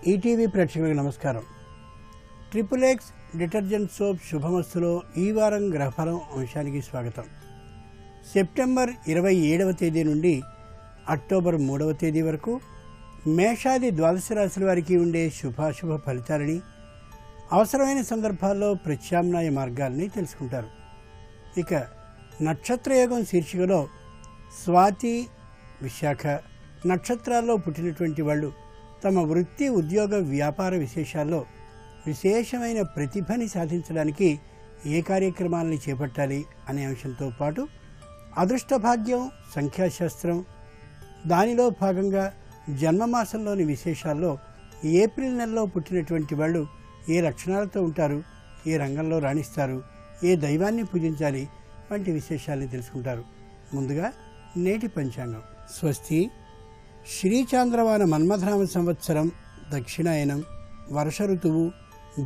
ETV ప్రేక్షకులకు నమస్కారం. Triple X detergent soap శుభమస్తులో ఈ వారం గ్రహఫలం అంశానికి స్వాగతం. సెప్టెంబర్ 27వ తేదీ నుండి అక్టోబర్ 3వ తేదీ వరకు మేషాది ద్వాదశ రాశుల వారికి ఉండే శుభాశుభ ఫలితాలని, అవసరమైన సందర్భాల్లో ప్రత్యామ్నాయ మార్గాల్ని తెలుసుకుంటారు. ఇక నక్షత్రయోగం శీర్షికలో స్వాతి, విశాఖ నక్షత్రాల్లో పుట్టినటువంటి వాళ్ళు తమ వృత్తి, ఉద్యోగ, వ్యాపార విశేషాల్లో విశేషమైన ప్రతిభని సాధించడానికి ఏ కార్యక్రమాలని చేపట్టాలి అనే అంశంతో పాటు అదృష్ట భాగ్యం, సంఖ్యాశాస్త్రం, దానిలో భాగంగా జన్మమాసంలోని విశేషాల్లో ఏప్రిల్ నెలలో పుట్టినటువంటి వాళ్ళు ఏ లక్షణాలతో ఉంటారు, ఏ రంగంలో రాణిస్తారు, ఏ దైవాన్ని పూజించాలి వంటి విశేషాలని తెలుసుకుంటారు. ముందుగా నేటి పంచాంగం. స్వస్తి శ్రీచాంద్రవాన మన్మథనామ సంవత్సరం, దక్షిణాయనం, వర్ష ఋతువు,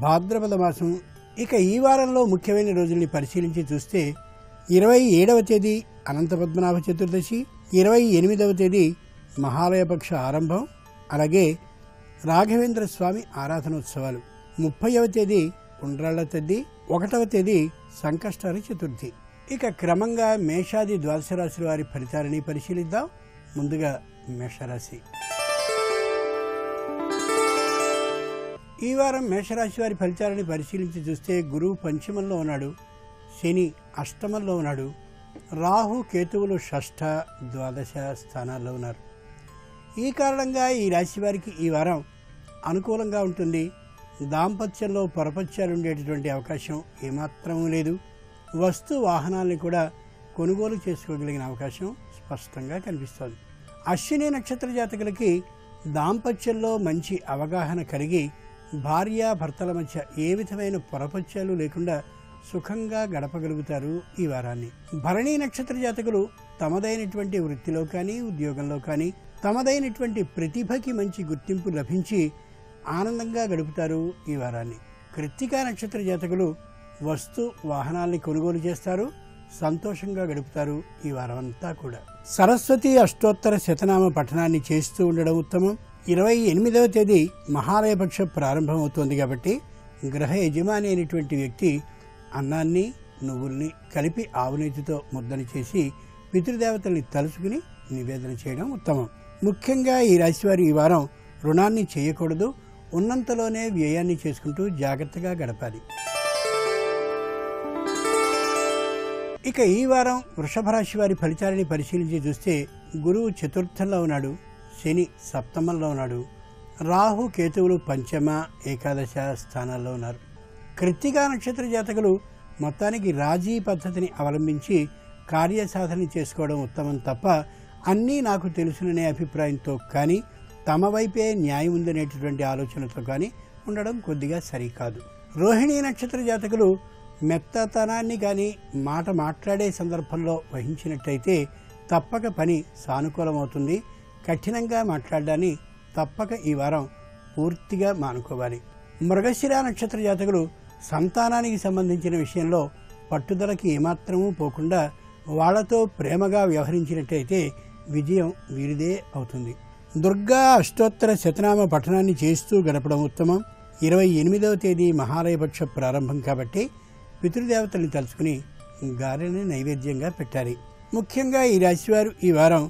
భాద్రపద మాసం. ఇక ఈ వారంలో ముఖ్యమైన రోజుల్ని పరిశీలించి చూస్తే 27వ తేదీ అనంత పద్మనాభ చతుర్దశి, 28వ తేదీ మహాలయపక్ష ఆరంభం, అలాగే రాఘవేంద్ర స్వామి ఆరాధనోత్సవాలు, 30వ తేదీ ఉండ్రాళ్ల తద్ది, 1వ తేదీ సంకష్టారి చతుర్థి. ఇక క్రమంగా మేషాది ద్వాదశ రాశుల వారి ఫలితాలని పరిశీలిద్దాం. ముందుగా మేషరాశి. ఈ వారం మేషరాశి వారి ఫలితాలని పరిశీలించి చూస్తే గురువు పంచమంలో ఉన్నాడు, శని అష్టమంలో ఉన్నాడు, రాహు కేతువులు షష్ఠ, ద్వాదశ స్థానాల్లో ఉన్నారు. ఈ కారణంగా ఈ రాశి వారికి ఈ వారం అనుకూలంగా ఉంటుంది. దాంపత్యంలో పొరపత్యాలు ఉండేటటువంటి అవకాశం ఏమాత్రమూ లేదు. వస్తు వాహనాల్ని కూడా కొనుగోలు చేసుకోగలిగిన అవకాశం స్పష్టంగా కనిపిస్తోంది. అశ్విని నక్షత్ర జాతకులకి దాంపత్యంలో మంచి అవగాహన కలిగి భార్యాభర్తల మధ్య ఏ విధమైన పొరపత్యాలు లేకుండా సుఖంగా గడపగలుగుతారు ఈ వారాన్ని. భరణీ నక్షత్ర జాతకులు తమదైనటువంటి వృత్తిలో కానీ, ఉద్యోగంలో కానీ తమదైనటువంటి ప్రతిభకి మంచి గుర్తింపు లభించి ఆనందంగా గడుపుతారు ఈ వారాన్ని. కృత్తికా నక్షత్ర జాతకులు వస్తు వాహనాల్ని కొనుగోలు చేస్తారు, సంతోషంగా గడుపుతారు ఈ వారం అంతా కూడా. సరస్వతి అష్టోత్తర శతనామ పఠనాన్ని చేస్తూ ఉండడం ఉత్తమం. 28వ తేదీ మహాలయపక్ష ప్రారంభం అవుతోంది కాబట్టి గ్రహ యజమాని అయినటువంటి వ్యక్తి అన్నాన్ని, నువ్వుల్ని కలిపి ఆవునేతితో ముద్దని చేసి పితృదేవతల్ని తలుచుకుని నివేదన చేయడం ఉత్తమం. ముఖ్యంగా ఈ రాశివారు ఈ వారం రుణాన్ని చేయకూడదు, ఉన్నంతలోనే వ్యయాన్ని చేసుకుంటూ జాగ్రత్తగా గడపాలి. ఇక ఈ వారం వృషభ రాశి వారి ఫలితాలని పరిశీలించి చూస్తే గురువు చతుర్థంలో ఉన్నాడు, శని సప్తమంలో ఉన్నాడు, రాహు కేతువులు పంచమ, ఏకాదశ స్థానాల్లో ఉన్నారు. కృత్తికా నక్షత్ర జాతకులు మొత్తానికి రాజీ పద్ధతిని అవలంబించి కార్యసాధన చేసుకోవడం ఉత్తమం తప్ప అన్నీ నాకు తెలుసుననే అభిప్రాయంతో కానీ, తమ వైపే న్యాయం ఉందనేటటువంటి ఆలోచనతో కానీ ఉండడం కొద్దిగా సరికాదు. రోహిణీ నక్షత్ర జాతకులు మెత్తతనాన్ని కానీ మాట మాట్లాడే సందర్భంలో వహించినట్టయితే తప్పక పని సానుకూలమవుతుంది. కఠినంగా మాట్లాడడాన్ని తప్పక ఈ వారం పూర్తిగా మానుకోవాలి. మృగశిర నక్షత్ర జాతకులు సంతానానికి సంబంధించిన విషయంలో పట్టుదలకి ఏమాత్రమూ పోకుండా వాళ్లతో ప్రేమగా వ్యవహరించినట్టయితే విజయం వీరిదే అవుతుంది. దుర్గా అష్టోత్తర శతనామ పఠనాన్ని చేస్తూ గడపడం ఉత్తమం. 28వ తేదీ మహాలయపక్ష ప్రారంభం కాబట్టి పితృదేవతల్ని తలుచుకుని గారెని నైవేద్యంగా పెట్టాలి. ముఖ్యంగా ఈ రాశివారు ఈ వారం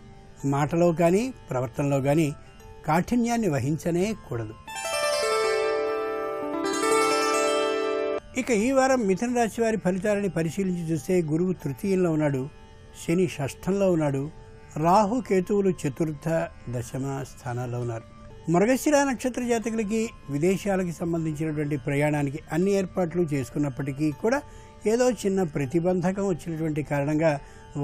మాటలో కానీ, ప్రవర్తనలో కానీ కాఠిన్యాన్ని వహించనే కూడదు. ఇక ఈ వారం మిథున రాశి వారి ఫలితాలని పరిశీలించి చూస్తే గురువు తృతీయంలో ఉన్నాడు, శని షష్ఠంలో ఉన్నాడు, రాహు కేతువులు చతుర్థ, దశమ స్థానాల్లో ఉన్నారు. మృగశిర నక్షత్ర జాతకులకి విదేశాలకు సంబంధించినటువంటి ప్రయాణానికి అన్ని ఏర్పాట్లు చేసుకున్నప్పటికీ కూడా ఏదో చిన్న ప్రతిబంధకం వచ్చినటువంటి కారణంగా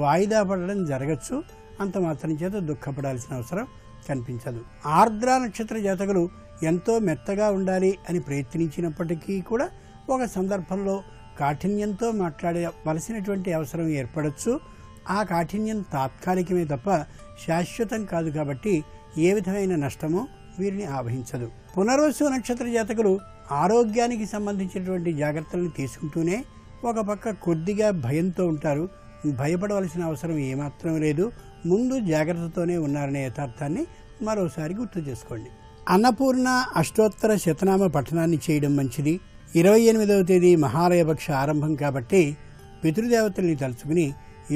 వాయిదా పడడం జరగచ్చు. అంత మాత్రం చేత దుఃఖపడాల్సిన అవసరం కనిపించదు. ఆర్ద్ర నక్షత్ర జాతకులు ఎంతో మెత్తగా ఉండాలి అని ప్రయత్నించినప్పటికీ కూడా ఒక సందర్భంలో కాఠిన్యంతో మాట్లాడవలసినటువంటి అవసరం ఏర్పడచ్చు. ఆ కాఠిన్యం తాత్కాలికమే తప్ప శాశ్వతం కాదు కాబట్టి ఏ విధమైన నష్టమో వీరిని ఆవహించదు. పునర్వసు నక్షత్ర జాతకులు ఆరోగ్యానికి సంబంధించినటువంటి జాగ్రత్తలను తీసుకుంటూనే ఒక పక్క కొద్దిగా భయంతో ఉంటారు. భయపడవలసిన అవసరం ఏమాత్రం లేదు. ముందు జాగ్రత్తతోనే ఉన్నారనే యథార్థాన్ని మరోసారి గుర్తు చేసుకోండి. అన్నపూర్ణ అష్టోత్తర శతనామ పఠనాన్ని చేయడం మంచిది. 28వ తేదీ మహాలయపక్ష ఆరంభం కాబట్టి పితృదేవతల్ని తలుచుకుని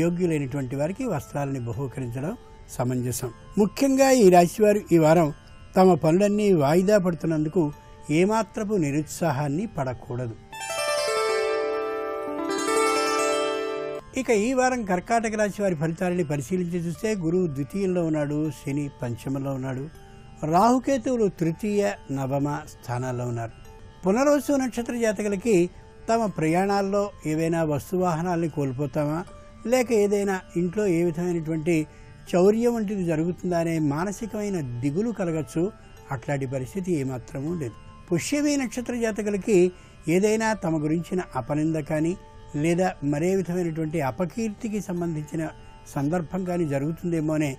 యోగ్యులైనటువంటి వారికి వస్త్రాలని బహూకరించడం సమంజసం. ముఖ్యంగా ఈ రాశివారు ఈ వారం తమ పనులన్నీ వాయిదా పడుతున్నందుకు ఏమాత్రపు నిరుత్సాహాన్ని పడకూడదు. ఇక ఈ వారం కర్కాటక రాశి వారి ఫలితాలని పరిశీలించి చూస్తే గురువు ద్వితీయంలో ఉన్నాడు, శని పంచమంలో ఉన్నాడు, రాహుకేతువులు తృతీయ నవమ స్థానాల్లో ఉన్నారు. పునర్వసు నక్షత్ర జాతకులకి తమ ప్రయాణాల్లో ఏవైనా వస్తువాహనాల్ని కోల్పోతామా, లేక ఏదైనా ఇంట్లో ఏ విధమైనటువంటి చౌర్యం వంటిది జరుగుతుందా అనే మానసికమైన దిగులు కలగచ్చు. అట్లాంటి పరిస్థితి ఏమాత్రమూ లేదు. పుష్యమి నక్షత్ర జాతకులకి ఏదైనా తమ గురించిన అపనింద కానీ లేదా మరే విధమైనటువంటి అపకీర్తికి సంబంధించిన సందర్భం కానీ జరుగుతుందేమో అనే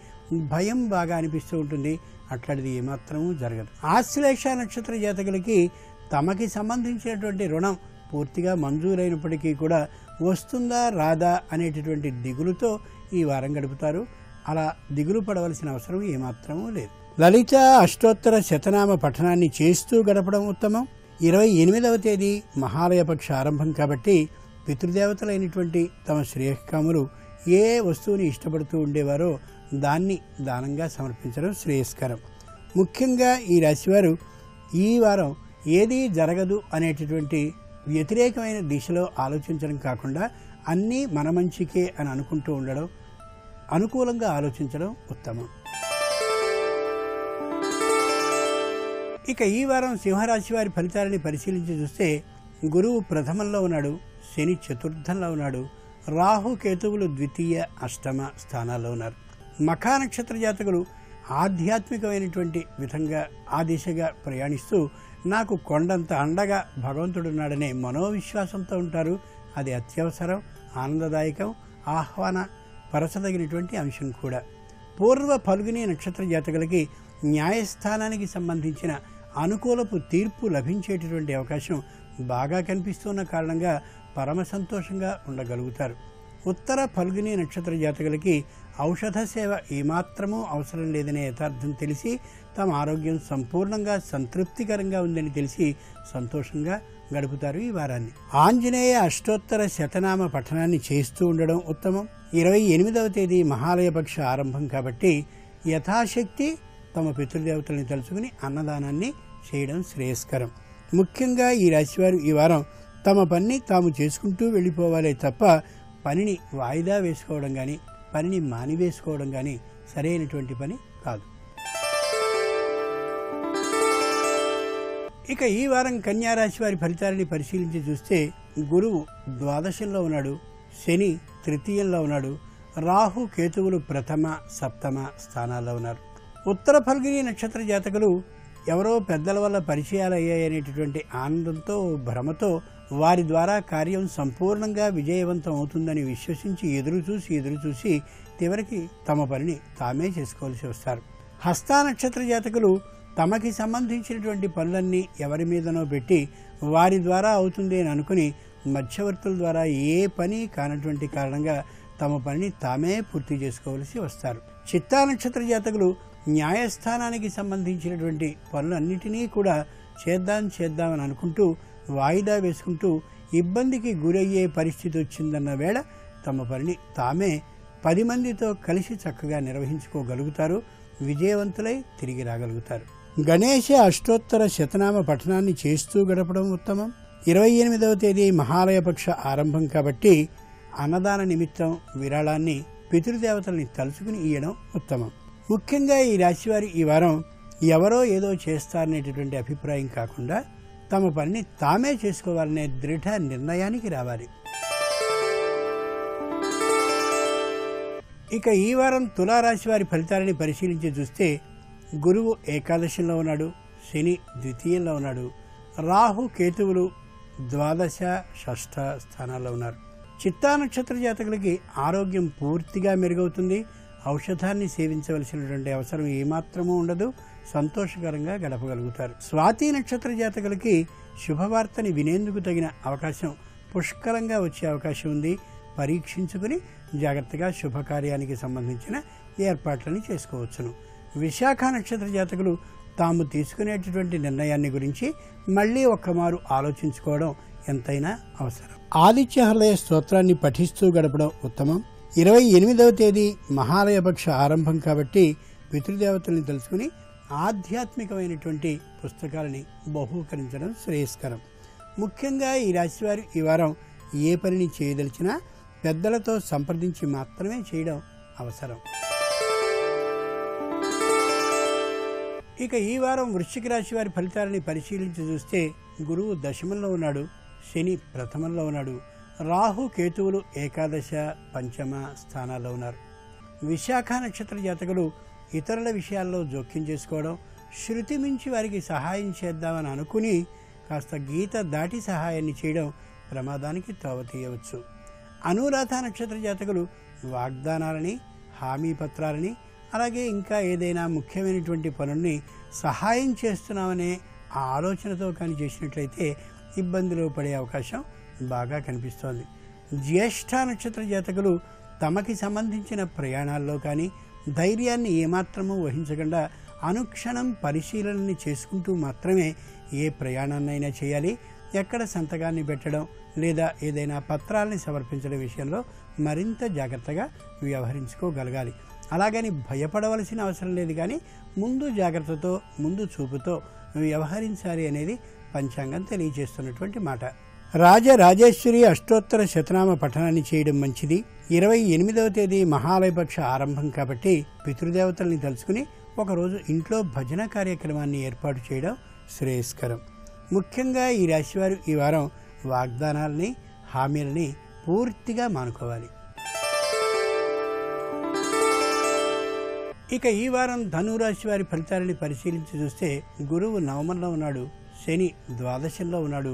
భయం బాగా అనిపిస్తూ ఉంటుంది. అట్లాంటిది ఏమాత్రమూ జరగదు. ఆశ్లేష నక్షత్ర జాతకులకి తమకి సంబంధించినటువంటి రుణం పూర్తిగా మంజూరైనప్పటికీ కూడా వస్తుందా రాదా అనేటటువంటి దిగులుతో ఈ వారం గడుపుతారు. అలా దిగులు పడవలసిన అవసరం ఏమాత్రమూ లేదు. లలిత అష్టోత్తర శతనామ పఠనాన్ని చేస్తూ గడపడం ఉత్తమం. 28వ తేదీ మహాలయపక్ష ఆరంభం కాబట్టి పితృదేవతలైనటువంటి తమ శ్రేయస్కాములు ఏ వస్తువుని ఇష్టపడుతూ ఉండేవారో దాన్ని దానంగా సమర్పించడం శ్రేయస్కరం. ముఖ్యంగా ఈ రాశివారు ఈ వారం ఏదీ జరగదు అనేటటువంటి వ్యతిరేకమైన దిశలో ఆలోచించడం కాకుండా అన్నీ మన మంచికే అని అనుకుంటూ ఉండడం, అనుకూలంగా ఆలోచించడం ఉత్తమం. ఇక ఈ వారం సింహరాశి వారి ఫలితాలని పరిశీలించి చూస్తే గురువు ప్రథమంలో ఉన్నాడు, శని చతుర్థంలో ఉన్నాడు, రాహు కేతువులు ద్వితీయ అష్టమ స్థానాల్లో ఉన్నారు. మఖా నక్షత్ర జాతకులు ఆధ్యాత్మికమైనటువంటి విధంగా ఆ దిశగా ప్రయాణిస్తూ నాకు కొండంత అండగా భగవంతుడున్నాడనే మనోవిశ్వాసంతో ఉంటారు. అది అత్యవసరం, ఆనందదాయకం, ఆహ్వాన పరచదగినటువంటి అంశం కూడా. పూర్వ ఫల్గుని నక్షత్ర జాతకులకి న్యాయస్థానానికి సంబంధించిన అనుకూలపు తీర్పు లభించేటటువంటి అవకాశం బాగా కనిపిస్తున్న కారణంగా పరమ సంతోషంగా ఉండగలుగుతారు. ఉత్తర ఫల్గుని నక్షత్ర జాతకులకి ఔషధ సేవ ఏమాత్రమూ అవసరం లేదనే యథార్థం తెలిసి తమ ఆరోగ్యం సంపూర్ణంగా సంతృప్తికరంగా ఉందని తెలిసి సంతోషంగా గడుపుతారు ఈ వారాన్ని. ఆంజనేయ అష్టోత్తర శతనామ పఠనాన్ని చేస్తూ ఉండడం ఉత్తమం. 28వ తేదీ మహాలయపక్ష ఆరంభం కాబట్టి యథాశక్తి తమ పితృదేవతల్ని తలుచుకుని అన్నదానాన్ని చేయడం శ్రేయస్కరం. ముఖ్యంగా ఈ రాశివారు ఈ వారం తమ పనిని తాము చేసుకుంటూ వెళ్ళిపోవాలే తప్ప పనిని వాయిదా వేసుకోవడం కానీ పనిని మానివేసుకోవడం కానీ సరైనటువంటి పని కాదు. ఇక ఈ వారం కన్యారాశి వారి ఫలితాలని పరిశీలించి చూస్తే గురువు ద్వాదశంలో ఉన్నాడు, శని తృతీయంలో ఉన్నాడు, రాహు కేతువులు ప్రథమ సప్తమ స్థానాల్లో ఉన్నారు. ఉత్తర ఫల్గుని నక్షత్ర జాతకులు ఎవరో పెద్దల వల్ల పరిచయాలు అయ్యాయనేటటువంటి ఆనందంతో భ్రమతో వారి ద్వారా కార్యం సంపూర్ణంగా విజయవంతం అవుతుందని విశ్వసించి ఎదురుచూసి చివరికి తమ పనిని తామే చేసుకోవాల్సి వస్తారు. హస్త నక్షత్ర జాతకులు తమకి సంబంధించినటువంటి పనులన్నీ ఎవరి మీదనో పెట్టి వారి ద్వారా అవుతుంది అని అనుకుని మధ్యవర్తుల ద్వారా ఏ పని కానటువంటి కారణంగా తమ పనిని తామే పూర్తి చేసుకోవలసి వస్తారు. చిత్తా నక్షత్ర జాతకులు న్యాయస్థానానికి సంబంధించినటువంటి పనులన్నిటినీ కూడా చేద్దామని అనుకుంటూ వాయిదా వేసుకుంటూ ఇబ్బందికి గురయ్యే పరిస్థితి వచ్చిందన్న వేళ తమ పనిని తామే 10 మందితో కలిసి చక్కగా నిర్వహించుకోగలుగుతారు. విజయవంతులై తిరిగి రాగలుగుతారు. గణేశ అష్టోత్తర శతనామ పఠనాన్ని చేస్తూ గడపడం ఉత్తమం. 28వ తేదీ మహాలయపక్ష ఆరంభం కాబట్టి అన్నదాన నిమిత్తం విరాళాన్ని పితృదేవతల్ని తలుచుకుని ఇయ్యడం ఉత్తమం. ముఖ్యంగా ఈ రాశివారి ఈ వారం ఎవరో ఏదో చేస్తారనేటటువంటి అభిప్రాయం కాకుండా తమ పనిని తామే చేసుకోవాలనే దృఢ నిర్ణయానికి రావాలి. ఇక ఈ వారం తులారాశి వారి ఫలితాలని పరిశీలించి చూస్తే గురువు ఏకాదశంలో ఉన్నాడు, శని ద్వితీయంలో ఉన్నాడు, రాహు కేతువులు ద్వాదశ షష్ఠ స్థానాల్లో ఉన్నారు. చిత్తా నక్షత్ర జాతకులకి ఆరోగ్యం పూర్తిగా మెరుగవుతుంది. ఔషధాన్ని సేవించవలసినటువంటి అవసరం ఏమాత్రమూ ఉండదు. సంతోషకరంగా గడపగలుగుతారు. స్వాతి నక్షత్ర జాతకులకి శుభవార్తని వినేందుకు తగిన అవకాశం పుష్కలంగా వచ్చే అవకాశం ఉంది. పరీక్షించుకుని జాగ్రత్తగా శుభకార్యానికి సంబంధించిన ఏర్పాట్లని చేసుకోవచ్చును. విశాఖ నక్షత్ర జాతకులు తాము తీసుకునేటటువంటి నిర్ణయాన్ని గురించి మళ్ళీ ఒక్కమారు ఆలోచించుకోవడం ఎంతైనా అవసరం. ఆదిత్య హృదయ స్తోత్రాన్ని పఠిస్తూ గడపడం ఉత్తమం. 28వ తేదీ మహాలయపక్ష ఆరంభం కాబట్టి పితృదేవతల్ని తెలుసుకుని ఆధ్యాత్మికమైనటువంటి పుస్తకాలని బహూకరించడం శ్రేయస్కరం. ముఖ్యంగా ఈ రాశివారు ఈ వారం ఏ పనిని చేయదలిచినా పెద్దలతో సంప్రదించి మాత్రమే చేయడం అవసరం. ఇక ఈ వారం వృశ్చిక రాశి వారి ఫలితాలని పరిశీలించి చూస్తే గురువు దశమంలో ఉన్నాడు, శని ప్రథమంలో ఉన్నాడు, రాహు కేతువులు ఏకాదశ పంచమ స్థానాల్లో ఉన్నారు. విశాఖ నక్షత్ర జాతకులు ఇతరుల విషయాల్లో జోక్యం చేసుకోవడం, శృతి మించి వారికి సహాయం చేద్దామని అనుకుని కాస్త గీత దాటి సహాయాన్ని చేయడం ప్రమాదానికి త్రోవ తీయవచ్చు. అనురాధ నక్షత్ర జాతకులు వాగ్దానాలని, హామీ పత్రాలని, అలాగే ఇంకా ఏదైనా ముఖ్యమైనటువంటి పనుల్ని సహాయం చేస్తున్నామనే ఆ ఆలోచనతో కానీ చేసినట్లయితే ఇబ్బందులు పడే అవకాశం బాగా కనిపిస్తోంది. జ్యేష్ఠ నక్షత్ర జాతకులు తమకి సంబంధించిన ప్రయాణాల్లో కానీ ధైర్యాన్ని ఏమాత్రమూ వహించకుండా అనుక్షణం పరిశీలనని చేసుకుంటూ మాత్రమే ఏ ప్రయాణాన్నైనా చేయాలి. ఎక్కడ సంతకాన్ని పెట్టడం లేదా ఏదైనా పత్రాలని సమర్పించడం విషయంలో మరింత జాగ్రత్తగా వ్యవహరించుకోగలగాలి. అలాగని భయపడవలసిన అవసరం లేదు, కానీ ముందు జాగ్రత్తతో ముందు చూపుతో వ్యవహరించాలి అనేది పంచాంగం తెలియజేస్తున్నటువంటి మాట. రాజరాజేశ్వరి అష్టోత్తర శతనామ పఠనాన్ని చేయడం మంచిది. 28వ తేదీ మహాలయపక్ష ఆరంభం కాబట్టి పితృదేవతల్ని తలుచుకుని ఒకరోజు ఇంట్లో భజన కార్యక్రమాన్ని ఏర్పాటు చేయడం శ్రేయస్కరం. ముఖ్యంగా ఈ రాశివారు ఈ వారం వాగ్దానాలని, హామీలని పూర్తిగా మానుకోవాలి. ఇక ఈ వారం ధనురాశి వారి ఫలితాలని పరిశీలించి చూస్తే గురువు నవమంలో ఉన్నాడు, శని ద్వాదశంలో ఉన్నాడు,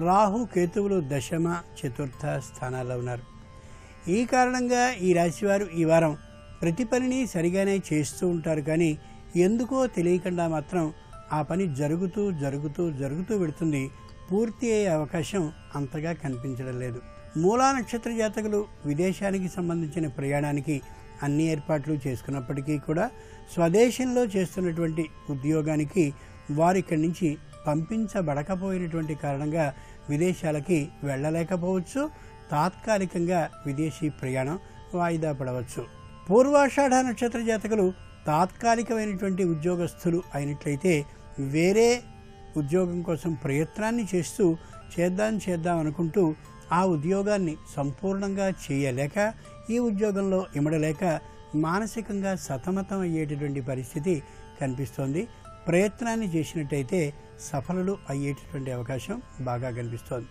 రాహు కేతువులు దశమ చతుర్థ స్థానాల్లో ఉన్నారు. ఈ కారణంగా ఈ రాశివారు ఈ వారం ప్రతి పనిని సరిగానే చేస్తూ ఉంటారు, కానీ ఎందుకో తెలియకుండా మాత్రం ఆ పని జరుగుతూ జరుగుతూ జరుగుతూ పెడుతుంది. పూర్తి అయ్యే అవకాశం అంతగా కనిపించడం లేదు. మూలా నక్షత్ర జాతకులు విదేశానికి సంబంధించిన ప్రయాణానికి అన్ని ఏర్పాట్లు చేసుకున్నప్పటికీ కూడా స్వదేశంలో చేస్తున్నటువంటి ఉద్యోగానికి వారిక్కడి నుంచి పంపించబడకపోయినటువంటి కారణంగా విదేశాలకి వెళ్ళలేకపోవచ్చు. తాత్కాలికంగా విదేశీ ప్రయాణం వాయిదా పడవచ్చు. పూర్వాషాఢ నక్షత్ర జాతకులు తాత్కాలికమైనటువంటి ఉద్యోగస్తులు అయినట్లయితే వేరే ఉద్యోగం కోసం ప్రయత్నాన్ని చేస్తూ చేద్దాం అనుకుంటూ ఆ ఉద్యోగాన్ని సంపూర్ణంగా చేయలేక, ఈ ఉద్యోగంలో ఇమడలేక మానసికంగా సతమతం అయ్యేటటువంటి పరిస్థితి కనిపిస్తోంది. ప్రయత్నాన్ని చేసినట్టయితే సఫలులు అయ్యేటటువంటి అవకాశం బాగా కనిపిస్తోంది.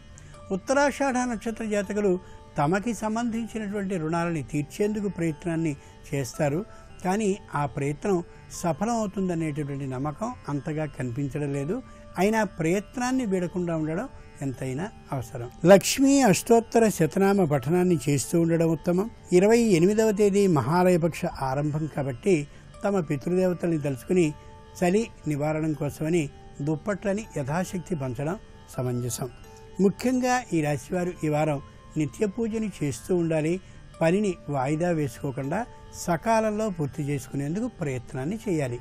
ఉత్తరాషాఢ నక్షత్ర జాతకులు తమకి సంబంధించినటువంటి రుణాలని తీర్చేందుకు ప్రయత్నాన్ని చేస్తారు, కానీ ఆ ప్రయత్నం సఫలం అవుతుందనేటటువంటి నమ్మకం అంతగా కనిపించడం లేదు. అయినా ప్రయత్నాన్ని వీడకుండా ఉండడం ఎంతైనా అవసరం. లక్ష్మీ అష్టోత్తర శతనామ పఠనాన్ని చేస్తూ ఉండడం ఉత్తమం. 28వ తేదీ మహాలయపక్ష ఆరంభం కాబట్టి తమ పితృదేవతల్ని తలుచుకుని చలి నివారణం కోసమని దుప్పట్లని యథాశక్తి పంచడం సమంజసం. ముఖ్యంగా ఈ రాశివారు ఈ వారం నిత్య పూజని చేస్తూ ఉండాలి. పనిని వాయిదా వేసుకోకుండా సకాలంలో పూర్తి చేసుకునేందుకు ప్రయత్నాన్ని చేయాలి.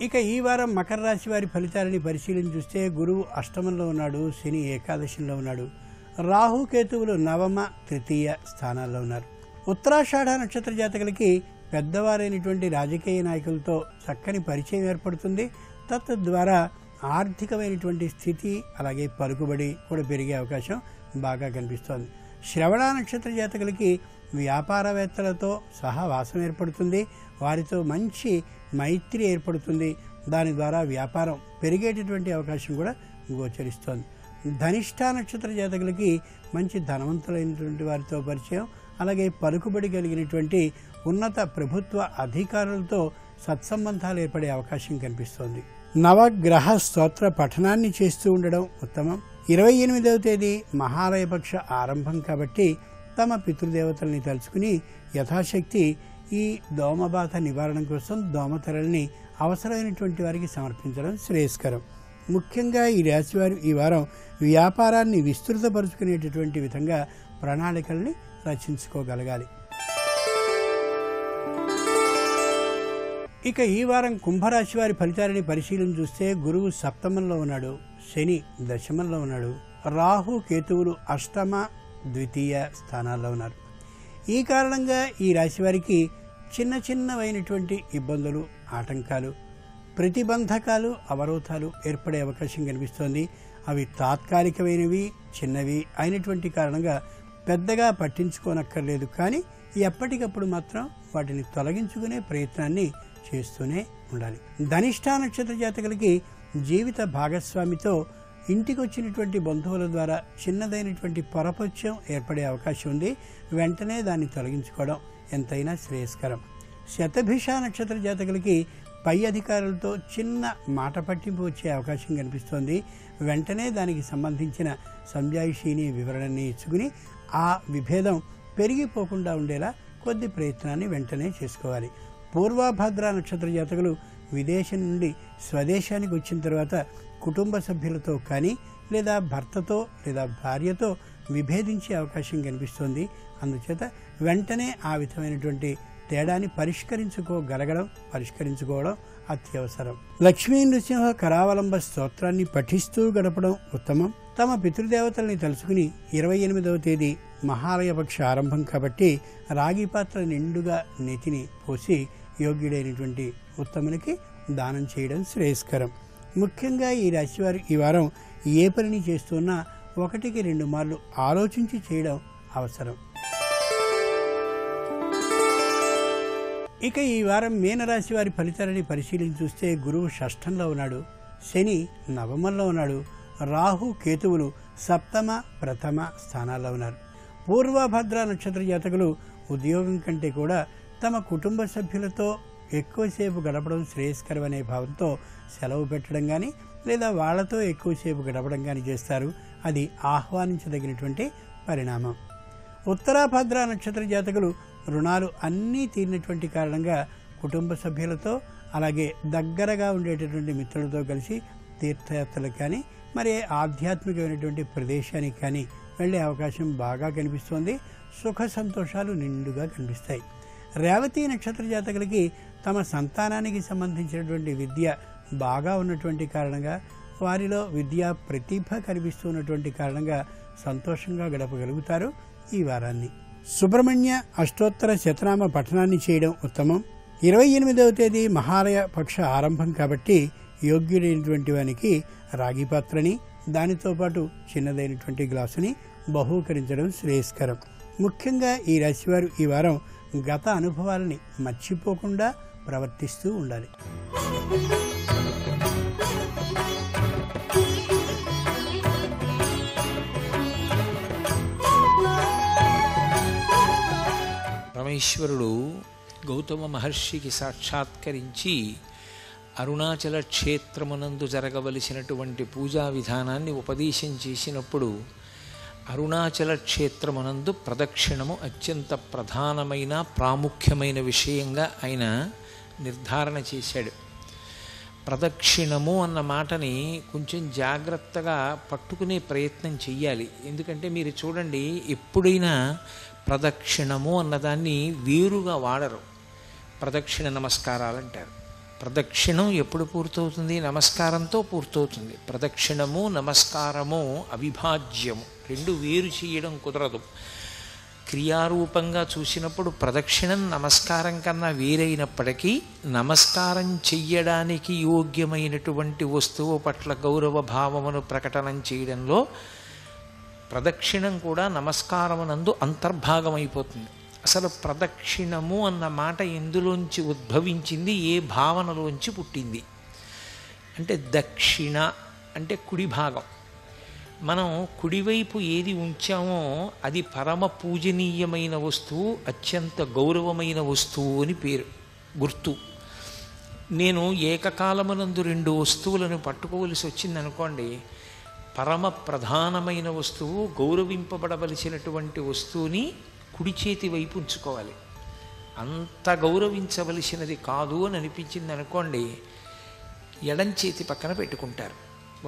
ఇక ఈ వారం మకర రాశి వారి ఫలితాలని పరిశీలించి చూస్తే గురువు అష్టమంలో ఉన్నాడు, శని ఏకాదశంలో ఉన్నాడు, రాహు కేతువులు నవమ తృతీయ స్థానాల్లో ఉన్నారు. ఉత్తరాషాఢ నక్షత్ర జాతకులకి పెద్దవారైనటువంటి రాజకీయ నాయకులతో చక్కని పరిచయం ఏర్పడుతుంది. తద్వారా ఆర్థికమైనటువంటి స్థితి అలాగే పలుకుబడి కూడా పెరిగే అవకాశం బాగా కనిపిస్తోంది. శ్రవణ నక్షత్ర జాతకులకి వ్యాపారవేత్తలతో సహవాసం ఏర్పడుతుంది, వారితో మంచి మైత్రి ఏర్పడుతుంది. దాని ద్వారా వ్యాపారం పెరిగేటటువంటి అవకాశం కూడా గోచరిస్తోంది. ధనిష్ఠ నక్షత్ర జాతకులకి మంచి ధనవంతులైనటువంటి వారితో పరిచయం, అలాగే పలుకుబడి కలిగినటువంటి ఉన్నత ప్రభుత్వ అధికారులతో సత్సంబంధాలు ఏర్పడే అవకాశం కనిపిస్తోంది. నవగ్రహ స్తోత్ర పఠనాన్ని చేస్తూ ఉండడం ఉత్తమం. 28వ తేదీ మహాలయపక్ష ఆరంభం కాబట్టి తమ పితృదేవతల్ని తలుచుకుని యథాశక్తి ఈ దోమబాధ నివారణ కోసం దోమతెరల్ని అవసరమైనటువంటి వారికి సమర్పించడం శ్రేయస్కరం. ముఖ్యంగా ఈ రాశివారు ఈ వారం వ్యాపారాన్ని విస్తృతపరుచుకునేటటువంటి విధంగా ప్రణాళికల్ని రచించుకోగలగాలి. ఇక ఈ వారం కుంభరాశి వారి ఫలితాలని పరిశీలన చూస్తే గురువు సప్తమంలో ఉన్నాడు, శని దశమంలో ఉన్నాడు, రాహు కేతువులు అష్టమ ద్వితీయ స్థానాల్లో ఉన్నారు. ఈ కారణంగా ఈ రాశి వారికి చిన్న చిన్నవైనటువంటి ఇబ్బందులు, ఆటంకాలు, ప్రతిబంధకాలు, అవరోధాలు ఏర్పడే అవకాశం కనిపిస్తోంది. అవి తాత్కాలికమైనవి, చిన్నవి అయినటువంటి కారణంగా పెద్దగా పట్టించుకోనక్కర్లేదు. కానీ ఎప్పటికప్పుడు మాత్రం వాటిని తొలగించుకునే ప్రయత్నాన్ని చేస్తూనే ఉండాలి. ధనిష్ఠా నక్షత్ర జాతకులకి జీవిత భాగస్వామితో ఇంటికి వచ్చినటువంటి బంధువుల ద్వారా చిన్నదైనటువంటి పొరపక్షం ఏర్పడే అవకాశం ఉంది. వెంటనే దాన్ని తొలగించుకోవడం ఎంతైనా శ్రేయస్కరం. శతభిష నక్షత్ర జాతకులకి పై అధికారులతో చిన్న మాట పట్టింపు వచ్చే అవకాశం కనిపిస్తోంది. వెంటనే దానికి సంబంధించిన సంజాయిషీని, వివరణని ఇచ్చుకుని ఆ విభేదం పెరిగిపోకుండా ఉండేలా కొద్ది ప్రయత్నాన్ని వెంటనే చేసుకోవాలి. పూర్వభద్ర నక్షత్ర జాతకులు విదేశం నుండి స్వదేశానికి వచ్చిన తర్వాత కుటుంబ సభ్యులతో కానీ లేదా భర్తతో లేదా భార్యతో విభేదించే అవకాశం కనిపిస్తోంది. అందుచేత వెంటనే ఆ విధమైనటువంటి తేడాన్ని పరిష్కరించుకోవడం అత్యవసరం. లక్ష్మీ నృసింహ కరావలంబ స్తోత్రాన్ని పఠిస్తూ గడపడం ఉత్తమం. తమ పితృదేవతల్ని తలుచుకుని 28వ తేదీ మహాలయపక్ష ఆరంభం కాబట్టి రాగి పాత్ర నిండుగా నెతిని పోసి యోగ్యుడైనటువంటి ఉత్తమునికి దానం చేయడం శ్రేయస్కరం. ముఖ్యంగా ఈ రాశివారు ఈ వారం ఏ పనిని చేస్తున్నా 1-2 మార్లు ఆలోచించి చేయడం అవసరం. ఇక ఈ వారం మీనరాశి వారి ఫలితాలని పరిశీలించి చూస్తే గురువు షష్ఠంలో ఉన్నాడు, శని నవమంలో ఉన్నాడు, రాహు కేతువులు సప్తమ ప్రథమ స్థానాల్లో ఉన్నారు. పూర్వభద్ర నక్షత్ర జాతకులు ఉద్యోగం కంటే కూడా తమ కుటుంబ సభ్యులతో ఎక్కువసేపు గడపడం శ్రేయస్కరం అనే భావంతో సెలవు పెట్టడం కానీ లేదా వాళ్లతో ఎక్కువసేపు గడపడం కానీ చేస్తారు. అది ఆహ్వానించదగినటువంటి పరిణామం. ఉత్తరాభద్ర నక్షత్ర జాతకులు రుణాలు అన్నీ తీరినటువంటి కారణంగా కుటుంబ సభ్యులతో అలాగే దగ్గరగా ఉండేటటువంటి మిత్రులతో కలిసి తీర్థయాత్రలకు కానీ మరి ఆధ్యాత్మికమైనటువంటి ప్రదేశానికి కానీ వెళ్ళే అవకాశం బాగా కనిపిస్తోంది. సుఖ సంతోషాలు నిండుగా కనిపిస్తాయి. రేవతి నక్షత్ర జాతకులకి తమ సంతానానికి సంబంధించినటువంటి విద్య బాగా ఉన్నటువంటి కారణంగా వారిలో విద్యా ప్రతిభ కనిపిస్తున్నటువంటి కారణంగా సంతోషంగా గడపగలుగుతారు. ఈ వారాన్ని సుబ్రహ్మణ్య అష్టోత్తర శతనామ పఠనాన్ని చేయడం ఉత్తమం. 28వ తేదీ మహాలయ పక్ష ఆరంభం కాబట్టి యోగ్యుడైనటువంటి వానికి రాగి పాత్రని దానితో పాటు చిన్నదైనటువంటి గ్లాసుని బహూకరించడం శ్రేయస్కరం. ముఖ్యంగా ఈ రాశివారు ఈ వారం గత అనుభవాలని మర్చిపోకుండా ప్రవర్తిస్తూ ఉండాలి. పరమేశ్వరుడు గౌతమ మహర్షికి సాక్షాత్కరించి అరుణాచల క్షేత్రమునందు జరగవలసినటువంటి పూజా విధానాన్ని ఉపదేశం చేసినప్పుడు అరుణాచల క్షేత్రమునందు ప్రదక్షిణము అత్యంత ప్రధానమైన ప్రాముఖ్యమైన విషయంగా ఆయన నిర్ధారణ చేశాడు. ప్రదక్షిణము అన్న మాటని కొంచెం జాగ్రత్తగా పట్టుకునే ప్రయత్నం చెయ్యాలి. ఎందుకంటే మీరు చూడండి, ఎప్పుడైనా ప్రదక్షిణము అన్నదాన్ని వేరుగా వాడరు. ప్రదక్షిణ నమస్కారాలు అంటారు. ప్రదక్షిణం ఎప్పుడు పూర్తవుతుంది? నమస్కారంతో పూర్తవుతుంది. ప్రదక్షిణము నమస్కారము అవిభాజ్యము, రెండు వేరు చేయడం కుదరదు. క్రియారూపంగా చూసినప్పుడు ప్రదక్షిణం నమస్కారం కన్నా వేరైనప్పటికీ నమస్కారం చెయ్యడానికి యోగ్యమైనటువంటి వస్తువు పట్ల గౌరవ భావమును ప్రకటనం చేయడంలో ప్రదక్షిణం కూడా నమస్కారమునందు అంతర్భాగమైపోతుంది. అసలు ప్రదక్షిణము అన్న మాట ఎందులోంచి ఉద్భవించింది, ఏ భావనలోంచి పుట్టింది అంటే దక్షిణ అంటే కుడి భాగం. మనం కుడివైపు ఏది ఉంచామో అది పరమ పూజనీయమైన వస్తువు, అత్యంత గౌరవమైన వస్తువు అని పేరు, గుర్తు. నేను ఏకకాలమునందు 2 వస్తువులను పట్టుకోవలసి వచ్చిందనుకోండి, పరమ ప్రధానమైన వస్తువు, గౌరవింపబడవలసినటువంటి వస్తువుని కుడి చేతి వైపు ఉంచుకోవాలి. అంత గౌరవించవలసినది కాదు అని అనిపించింది అనుకోండి, ఎడం చేతి పక్కన పెట్టుకుంటారు.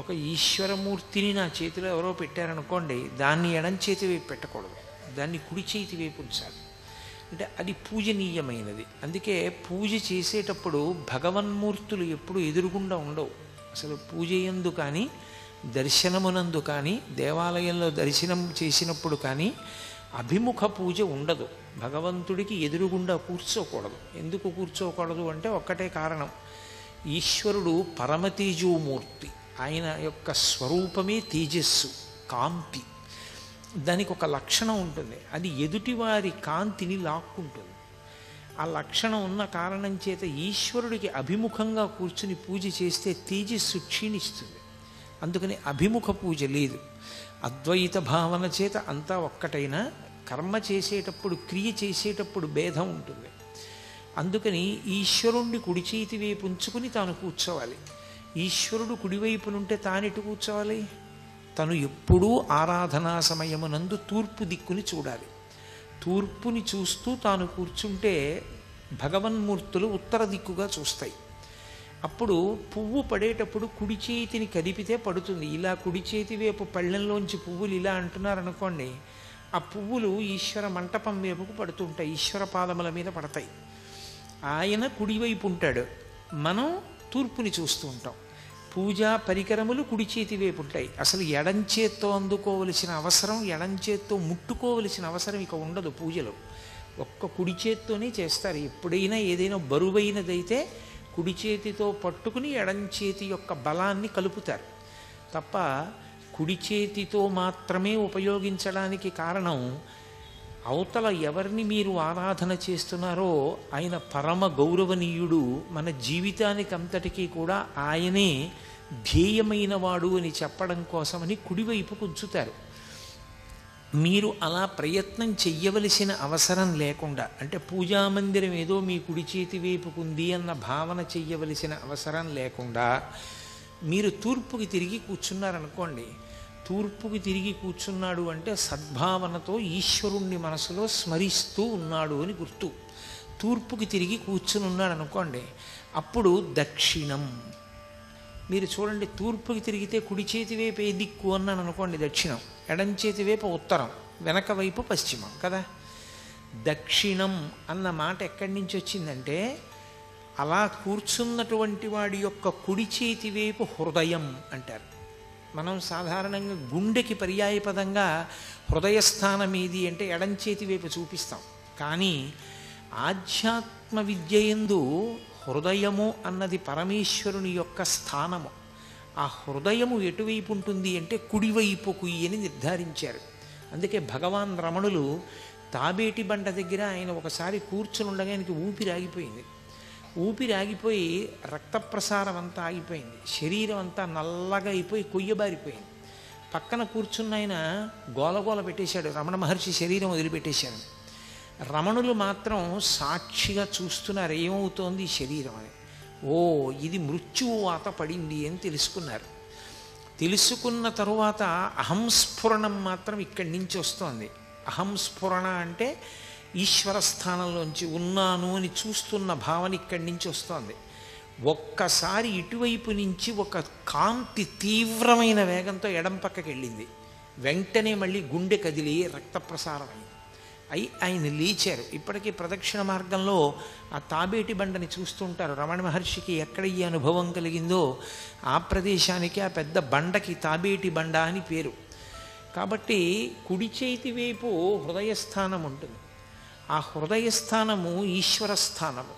ఒక ఈశ్వరమూర్తిని నా చేతిలో ఎవరో పెట్టారనుకోండి, దాన్ని ఎడం చేతి వైపు పెట్టకూడదు, దాన్ని కుడి చేతి వైపు ఉంచాలి. అంటే అది పూజనీయమైనది. అందుకే పూజ చేసేటప్పుడు భగవన్మూర్తులు ఎప్పుడు ఎదురుగుండా ఉండవు. అసలు పూజ యందు కానీ దర్శనమునందు కానీ దేవాలయంలో దర్శనం చేసినప్పుడు కానీ అభిముఖ పూజ ఉండదు. భగవంతుడికి ఎదురుగుండా కూర్చోకూడదు. ఎందుకు కూర్చోకూడదు అంటే ఒక్కటే కారణం, ఈశ్వరుడు పరమతేజోమూర్తి. ఆయన యొక్క స్వరూపమే తేజస్సు, కాంతి. దానికి ఒక లక్షణం ఉంటుంది, అది ఎదుటివారి కాంతిని లాక్కుంటుంది. ఆ లక్షణం ఉన్న కారణం చేత ఈశ్వరుడికి అభిముఖంగా కూర్చుని పూజ చేస్తే తేజస్సు క్షీణిస్తుంది. అందుకని అభిముఖ పూజ లేదు. అద్వైత భావన చేత అంతా ఒక్కటైనా కర్మ చేసేటప్పుడు, క్రియ చేసేటప్పుడు భేదం ఉంటుంది. అందుకని ఈశ్వరుణ్ణి కుడి చేతి వైపు ఉంచుకుని తాను కూర్చోవాలి. ఈశ్వరుడు కుడివైపునుంటే తానెటు కూర్చోవాలి? తను ఎప్పుడూ ఆరాధనా సమయమునందు తూర్పు దిక్కుని చూడాలి. తూర్పుని చూస్తూ తాను కూర్చుంటే భగవన్మూర్తులు ఉత్తర దిక్కుగా చూస్తాయి. అప్పుడు పువ్వు పడేటప్పుడు కుడి చేతిని కదిపితే పడుతుంది. ఇలా కుడి చేతి వైపు పళ్ళెంలోంచి పువ్వులు ఇలా అంటున్నారనుకోండి, ఆ పువ్వులు ఈశ్వర మంటపం వైపుకు పడుతుంటాయి, ఈశ్వర పాదముల మీద పడతాయి. ఆయన కుడివైపు ఉంటాడు, మనం తూర్పుని చూస్తూ ఉంటాం. పూజా పరికరములు కుడి చేతి వైపు ఉంటాయి. అసలు ఎడంచేత్తో అందుకోవలసిన అవసరం, ఎడంచేత్తో ముట్టుకోవలసిన అవసరం ఇక ఉండదు. పూజలో ఒక్క కుడి చేత్తోనే చేస్తారు. ఎప్పుడైనా ఏదైనా బరువైనదైతే కుడి చేతితో పట్టుకుని ఎడంచేతి యొక్క బలాన్ని కలుపుతారు తప్ప కుడి చేతితో మాత్రమే ఉపయోగించడానికి కారణం, అవతల ఎవరిని మీరు ఆరాధన చేస్తున్నారో ఆయన పరమ గౌరవనీయుడు, మన జీవితానికి అంతటికీ కూడా ఆయనే ధ్యేయమైన వాడు అని చెప్పడం కోసమని కుడివైపు ఉంచుతారు. మీరు అలా ప్రయత్నం చెయ్యవలసిన అవసరం లేకుండా, అంటే పూజామందిరం ఏదో మీ కుడి చేతి వైపుకుంది అన్న భావన చెయ్యవలసిన అవసరం లేకుండా మీరు తూర్పుకి తిరిగి కూర్చున్నారనుకోండి, తూర్పుకి తిరిగి కూర్చున్నాడు అంటే సద్భావనతో ఈశ్వరుణ్ణి మనసులో స్మరిస్తూ ఉన్నాడు అని గుర్తు. తూర్పుకి తిరిగి కూర్చుని ఉన్నాడు అనుకోండి, అప్పుడు దక్షిణం. మీరు చూడండి, తూర్పుకి తిరిగితే కుడి చేతి వైపు ఏ దిక్కు అన్నాను అనుకోండి దక్షిణం, ఎడం చేతి వైపు ఉత్తరం, వెనక వైపు పశ్చిమం కదా. దక్షిణం అన్న మాట ఎక్కడి నుంచి వచ్చిందంటే, అలా కూర్చున్నటువంటి వాడి యొక్క కుడి చేతి వైపు హృదయం అంటారు. మనం సాధారణంగా గుండెకి పర్యాయపదంగా హృదయస్థానం ఏది అంటే ఎడంచేతి వైపు చూపిస్తాం. కానీ ఆధ్యాత్మ విద్యయందు హృదయము అన్నది పరమేశ్వరుని యొక్క స్థానము. ఆ హృదయము ఎటువైపు ఉంటుంది అంటే కుడివైపుకు అని నిర్ధారించారు. అందుకే భగవాన్ రమణులు తాబేటి బండ దగ్గర ఆయన ఒకసారి కూర్చుని ఉండగా ఆయనకి ఊపిరాగిపోయింది. ఊపిరాగిపోయి రక్త ప్రసారం అంతా ఆగిపోయింది, శరీరం అంతా నల్లగా అయిపోయి కొయ్యబారిపోయింది. పక్కన కూర్చున్న ఆయన గోలగోల పెట్టేశాడు, రమణ మహర్షి శరీరం వదిలిపెట్టేశాడు. రమణులు మాత్రం సాక్షిగా చూస్తున్నారు ఏమవుతోంది ఈ శరీరం అని. ఓ, ఇది మృత్యువు వాత పడింది అని తెలుసుకున్నారు. తెలుసుకున్న తరువాత అహంస్ఫురణం మాత్రం ఇక్కడి నుంచి వస్తోంది. అహంస్ఫురణ అంటే ఈశ్వర స్థానంలోంచి ఉన్నాను అని చూస్తున్న భావన ఇక్కడి నుంచి వస్తోంది. ఒక్కసారి ఇటువైపు నుంచి ఒక కాంతి తీవ్రమైన వేగంతో ఎడం పక్కకి వెళ్ళింది. వెంటనే మళ్ళీ గుండె కదిలి రక్త ప్రసారం అయింది. ఆయన లేచారు. ఇప్పటికీ ప్రదక్షిణ మార్గంలో ఆ తాబేటి బండని చూస్తుంటారు. రమణ మహర్షికి ఎక్కడ ఈ అనుభవం కలిగిందో ఆ ప్రదేశానికి, ఆ పెద్ద బండకి తాబేటి బండ అని పేరు. కాబట్టి కుడి చేతి వైపు హృదయస్థానం ఉంటుంది. ఆ హృదయస్థానము ఈశ్వర స్థానము.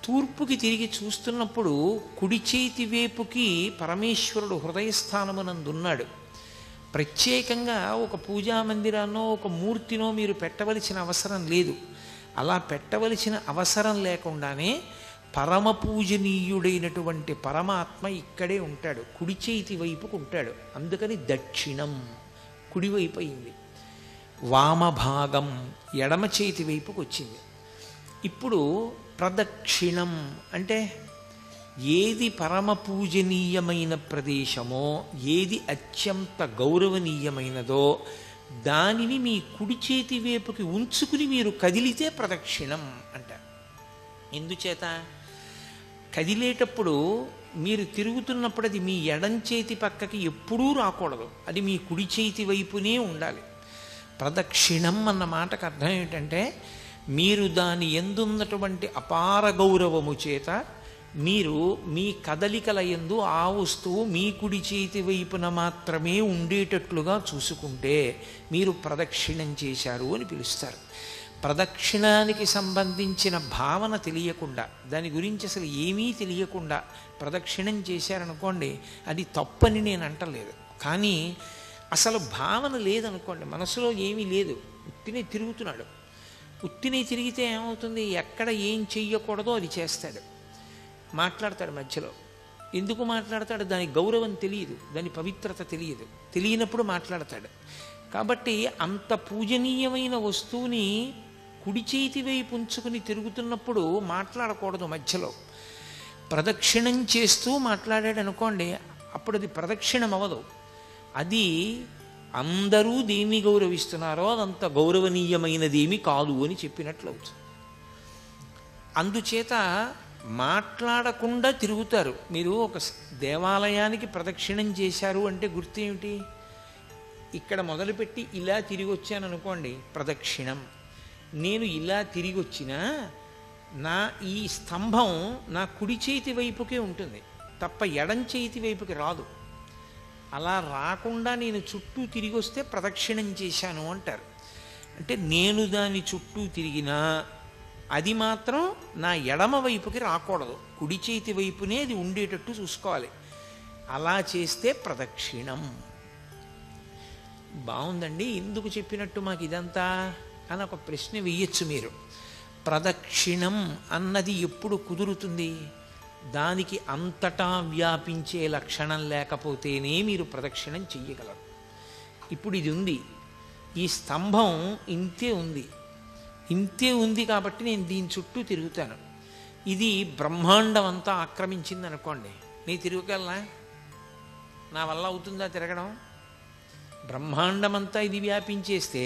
తూర్పుకి తిరిగి చూస్తున్నప్పుడు కుడి చేతి వైపుకి పరమేశ్వరుడు హృదయస్థానమునందున్నాడు. ప్రత్యేకంగా ఒక పూజా మందిరాన్నో ఒక మూర్తినో మీరు పెట్టవలసిన అవసరం లేదు. అలా పెట్టవలసిన అవసరం లేకుండానే పరమ పూజనీయుడైనటువంటి పరమాత్మ ఇక్కడే ఉంటాడు, కుడి చేతి వైపుకు ఉంటాడు. అందుకని దక్షిణం కుడివైపు అయింది. వామభాగం ఎడమ చేతి వైపుకు వచ్చింది. ఇప్పుడు ప్రదక్షిణం అంటే ఏది పరమ పూజనీయమైన ప్రదేశమో, ఏది అత్యంత గౌరవనీయమైనదో దానిని మీ కుడి చేతి వైపుకి ఉంచుకుని మీరు కదిలితే ప్రదక్షిణం అంటారు. ఎందుచేత కదిలేటప్పుడు మీరు తిరుగుతున్నప్పుడు అది మీ ఎడం చేతి పక్కకి ఎప్పుడూ రాకూడదు, అది మీ కుడి చేతి వైపునే ఉండాలి. ప్రదక్షిణం అన్న మాటకు అర్థం ఏంటంటే మీరు దాని ఎందున్నటువంటి అపార గౌరవము చేత మీరు మీ కదలికల యందు ఆ వస్తువు మీ కుడి చేతి వైపున మాత్రమే ఉండేటట్లుగా చూసుకుంటే మీరు ప్రదక్షిణం చేశారు అని పిలుస్తారు. ప్రదక్షిణానికి సంబంధించిన భావన తెలియకుండా, దాని గురించి అసలు ఏమీ తెలియకుండా ప్రదక్షిణం చేశారనుకోండి, అది తప్పని నేను అంటలేదు. కానీ అసలు భావన లేదనుకోండి, మనసులో ఏమీ లేదు, ఉత్తినే తిరుగుతున్నాడు. ఉత్తినే తిరిగితే ఏమవుతుంది? ఎక్కడ ఏం చెయ్యకూడదో అది చేస్తాడు, మాట్లాడతాడు మధ్యలో. ఎందుకు మాట్లాడతాడు? దాని గౌరవం తెలియదు, దాని పవిత్రత తెలియదు. తెలియనప్పుడు మాట్లాడతాడు. కాబట్టి అంత పూజనీయమైన వస్తువుని కుడి చేతి వైపు ఉంచుకుని తిరుగుతున్నప్పుడు మాట్లాడకూడదు మధ్యలో. ప్రదక్షిణం చేస్తూ మాట్లాడాడు అనుకోండి, అప్పుడు అది ప్రదక్షిణం అవ్వదు. అది అందరూ దేన్ని గౌరవిస్తున్నారో అదంత గౌరవనీయమైనదేమీ కాదు అని చెప్పినట్లు అవుతుంది. అందుచేత మాట్లాడకుండా తిరుగుతారు. మీరు ఒక దేవాలయానికి ప్రదక్షిణం చేశారు అంటే గుర్తు ఏమిటి? ఇక్కడ మొదలుపెట్టి ఇలా తిరిగి వచ్చాను అనుకోండి, ప్రదక్షిణం. నేను ఇలా తిరిగి వచ్చినా నా ఈ స్తంభం నా కుడి చేతి వైపుకే ఉంటుంది తప్ప ఎడం చేతి వైపుకి రాదు. అలా రాకుండా నేను చుట్టూ తిరిగి వస్తే ప్రదక్షిణం చేశాను అంటారు. అంటే నేను దాని చుట్టూ తిరిగినా అది మాత్రం నా ఎడమ వైపుకి రాకూడదు, కుడి చేతి వైపునే అది ఉండేటట్టు చూసుకోవాలి. అలా చేస్తే ప్రదక్షిణం. బాగుందండి, ఎందుకు చెప్పినట్టు మాకు ఇదంతా అని ఒక ప్రశ్న వెయ్యొచ్చు మీరు. ప్రదక్షిణం అన్నది ఎప్పుడు కుదురుతుంది? దానికి అంతటా వ్యాపించే లక్షణం లేకపోతేనే మీరు ప్రదక్షిణం చెయ్యగలరు. ఇప్పుడు ఇది ఉంది, ఈ స్తంభం ఇంతే ఉంది, ఇంతే ఉంది కాబట్టి నేను దీని చుట్టూ తిరుగుతాను. ఇది బ్రహ్మాండం అంతా ఆక్రమించింది అనుకోండి, నేను తిరగగలనా? నా వల్ల అవుతుందా తిరగడం? బ్రహ్మాండమంతా ఇది వ్యాపించేస్తే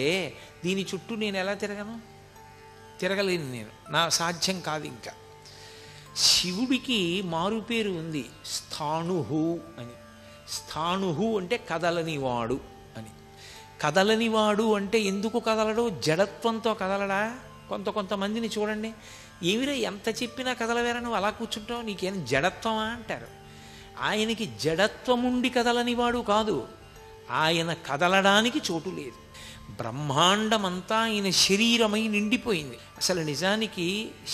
దీని చుట్టూ నేను ఎలా తిరగను? తిరగలేను నేను, నా సాధ్యం కాదు. ఇంకా శివుడికి మారుపేరు ఉంది, స్థాణుహు అని. స్థాణుహు అంటే కదలనివాడు అని. కదలనివాడు అంటే ఎందుకు కదలడు? జడత్వంతో కదలడా? కొంతమందిని చూడండి, ఏమిరా ఎంత చెప్పినా కదలవేరా, నువ్వు అలా కూర్చుంటావు, నీకేం జడత్వమా అంటారు. ఆయనకి జడత్వముండి కదలనివాడు కాదు, ఆయన కదలడానికి చోటు లేదు. బ్రహ్మాండమంతా ఆయన శరీరమై నిండిపోయింది. అసలు నిజానికి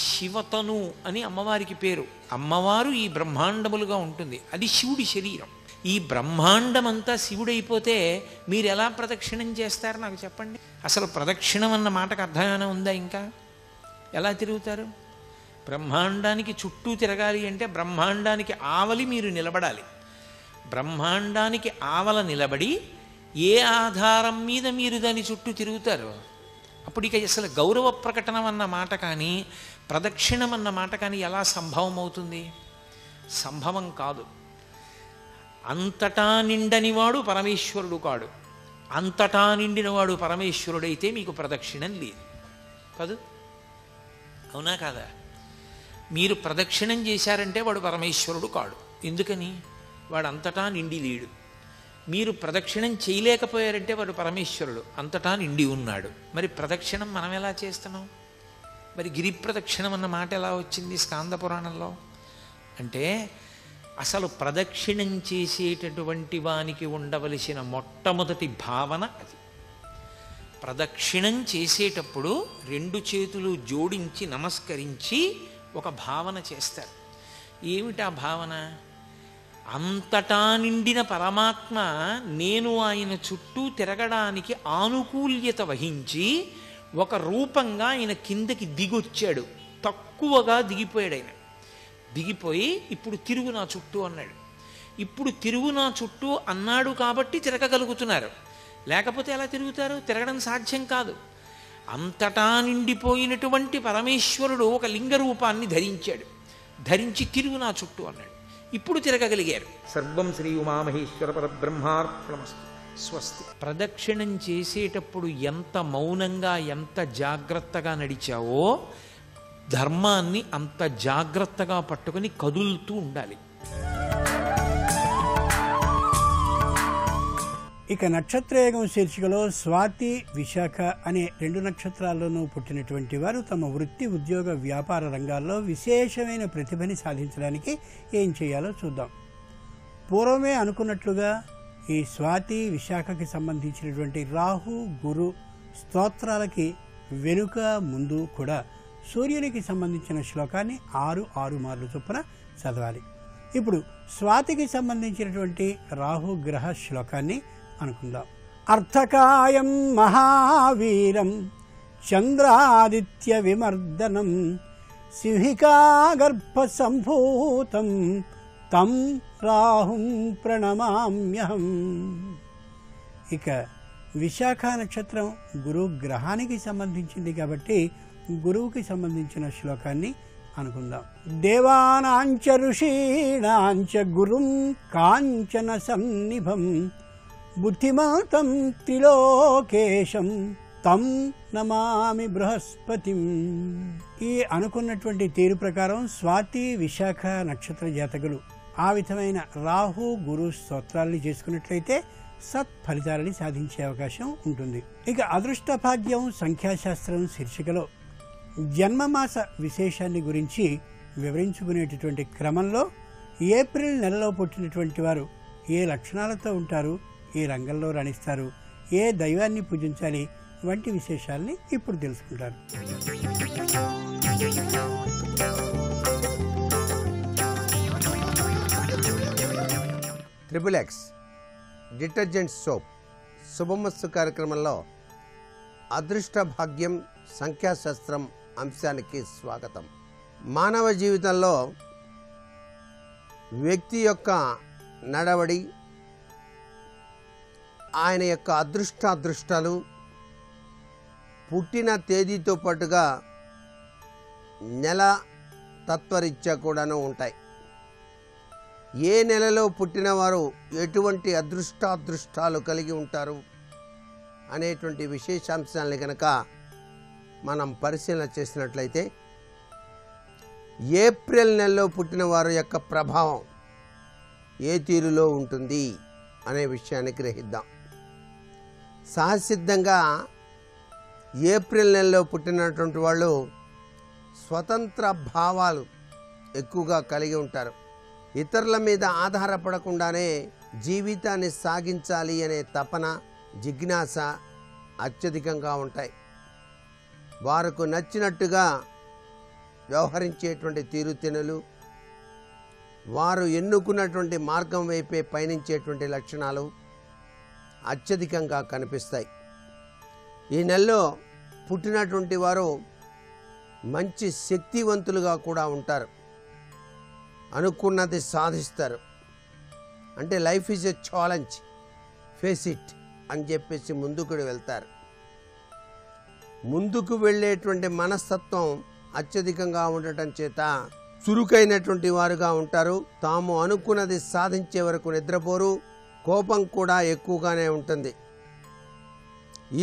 శివతను అని అమ్మవారికి పేరు. అమ్మవారు ఈ బ్రహ్మాండములుగా ఉంటుంది, అది శివుడి శరీరం. ఈ బ్రహ్మాండమంతా శివుడైపోతే మీరు ఎలా ప్రదక్షిణం చేస్తారు నాకు చెప్పండి. అసలు ప్రదక్షిణం అన్న మాటకు అర్థమైనా ఉందా? ఇంకా ఎలా తిరుగుతారు? బ్రహ్మాండానికి చుట్టూ తిరగాలి అంటే బ్రహ్మాండానికి ఆవలి మీరు నిలబడాలి. బ్రహ్మాండానికి ఆవల నిలబడి ఏ ఆధారం మీద మీరు దాని చుట్టూ తిరుగుతారు? అప్పుడు ఇక అసలు గౌరవ ప్రకటన అన్న మాట కానీ ప్రదక్షిణం అన్న మాట కానీ ఎలా సంభవం అవుతుంది? సంభవం కాదు. అంతటా నిండనివాడు పరమేశ్వరుడు కాడు. అంతటా నిండినవాడు పరమేశ్వరుడైతే మీకు ప్రదక్షిణం లేదు కాదు, అవునా కాదా? మీరు ప్రదక్షిణం చేశారంటే వాడు పరమేశ్వరుడు కాడు. ఎందుకని? వాడు అంతటా నిండి లేడు. మీరు ప్రదక్షిణం చేయలేకపోయారంటే వాడు పరమేశ్వరుడు, అంతటా నిండి ఉన్నాడు. మరి ప్రదక్షిణం మనం ఎలా చేస్తున్నాం? మరి గిరి ప్రదక్షిణం అన్న మాట ఎలా వచ్చింది స్కాంద పురాణంలో? అంటే అసలు ప్రదక్షిణం చేసేటటువంటి వానికి ఉండవలసిన మొట్టమొదటి భావన అది. ప్రదక్షిణం చేసేటప్పుడు రెండు చేతులు జోడించి నమస్కరించి ఒక భావన చేస్తారు. ఏమిటా భావన? అంతటా నిండిన పరమాత్మ నేను ఆయన చుట్టూ తిరగడానికి ఆనుకూల్యత వహించి ఒక రూపంగా ఆయన కిందకి దిగొచ్చాడు. తక్కువగా దిగిపోయాడు ఆయన. దిగిపోయి ఇప్పుడు తిరుగు నా చుట్టూ అన్నాడు. ఇప్పుడు తిరుగు నా చుట్టూ అన్నాడు కాబట్టి తిరగగలుగుతున్నారు, లేకపోతే ఎలా తిరుగుతారు? తిరగడం సాధ్యం కాదు. అంతటా నిండిపోయినటువంటి పరమేశ్వరుడు ఒక లింగ రూపాన్ని ధరించాడు. ధరించి తిరుగు నా చుట్టూ అన్నాడు. ఇప్పుడు తిరగగలిగారు. సర్వం శ్రీ ఉమామహేశ్వర పరబ్రహ్మార్పణమస్తు. స్వస్తి. ప్రదక్షిణం చేసేటప్పుడు ఎంత మౌనంగా ఎంత జాగ్రత్తగా నడిచావో ధర్మాన్ని అంత జాగ్రత్తగా పట్టుకొని కదులుతూ ఉండాలి. ఇక నక్షత్రయోగం శీర్షికలో స్వాతి విశాఖ అనే 2 నక్షత్రాల్లోనూ పుట్టినటువంటి వారు తమ వృత్తి ఉద్యోగ వ్యాపార రంగాల్లో విశేషమైన ప్రతిభని సాధించడానికి ఏం చేయాలో చూద్దాం. పూర్వమే అనుకున్నట్లుగా ఈ స్వాతి విశాఖకి సంబంధించినటువంటి రాహు గురు స్తోత్రాలకి వెనుక ముందు కూడా సూర్యునికి సంబంధించిన శ్లోకాన్ని 6 మార్లు చొప్పున చదవాలి. ఇప్పుడు స్వాతికి సంబంధించినటువంటి రాహు గ్రహ శ్లోకాన్ని అనుకుందాం. అర్థకాయం మహావీరం చంద్రాదిత్య విమర్దనం సింహికాగర్భ సంభూతం తం రాహుం ప్రణమామ్యహం. ఇక విశాఖ నక్షత్రం గురు గ్రహానికి సంబంధించింది కాబట్టి గురువుకి సంబంధించిన శ్లోకాన్ని అనుకుందాం. దేవానాంచ ఋషీణాంచ గురుం కాంచన సన్నిభం బుద్ధిమంతం త్రిలోకేశం తం నమామి బృహస్పతిం. ఈ అనుకున్నటువంటి తీరు ప్రకారం స్వాతి విశాఖ నక్షత్ర జాతకులు ఆ విధమైన రాహు గురు స్తోత్రాల్ని చేసుకున్నట్లయితే సత్ఫలితాలని సాధించే అవకాశం ఉంటుంది. ఇక అదృష్ట భాగ్యం సంఖ్యాశాస్త్రం శీర్షికలో జన్మమాస విశేషాన్ని గురించి వివరించుకునేటటువంటి క్రమంలో ఏప్రిల్ నెలలో పుట్టినటువంటి వారు ఏ లక్షణాలతో ఉంటారు, ఏ రంగంలో రాణిస్తారు, ఏ దైవాన్ని పూజించాలి వంటి విశేషాల్ని ఇప్పుడు తెలుసుకుంటారు. XXX డిటర్జెంట్ సోప్ శుభమస్తు కార్యక్రమంలో అదృష్ట భాగ్యం సంఖ్యాశాస్త్రం అంశానికి స్వాగతం. మానవ జీవితంలో వ్యక్తి యొక్క నడవడి, ఆయన యొక్క అదృష్టాలు పుట్టిన తేదీతో పాటుగా నెల తత్వరీత్యా కూడాను ఉంటాయి. ఏ నెలలో పుట్టిన వారు ఎటువంటి అదృష్టాలు కలిగి ఉంటారు అనేటువంటి విశేషాంశాలని కనుక మనం పరిశీలన చేసినట్లయితే ఏప్రిల్ నెలలో పుట్టిన వారి యొక్క ప్రభావం ఏ తీరులో ఉంటుంది అనే విషయాన్ని గ్రహిద్దాం. సహసిద్ధంగా ఏప్రిల్ నెలలో పుట్టినటువంటి వాళ్ళు స్వతంత్ర భావాలు ఎక్కువగా కలిగి ఉంటారు. ఇతరుల మీద ఆధారపడకుండానే జీవితాన్ని సాగించాలి అనే తపన, జిజ్ఞాస అత్యధికంగా ఉంటాయి. వారికి నచ్చినట్టుగా వ్యవహరించేటువంటి తీరుతెనులు, వారు ఎన్నుకున్నటువంటి మార్గం వైపే పయనించేటువంటి లక్షణాలు అత్యధికంగా కనిపిస్తాయి. ఈ నెలలో పుట్టినటువంటి వారు మంచి శక్తివంతులుగా కూడా ఉంటారు. అనుకున్నది సాధిస్తారు. అంటే life is a challenge, face it అని చెప్పేసి ముందుకు వెళ్తారు. ముందుకు వెళ్ళేటువంటి మనస్తత్వం అత్యధికంగా ఉండటం చేత చురుకైనటువంటి వారుగా ఉంటారు. తాము అనుకున్నది సాధించే వరకు నిద్రపోరు. కోపం కూడా ఎక్కువగానే ఉంటుంది.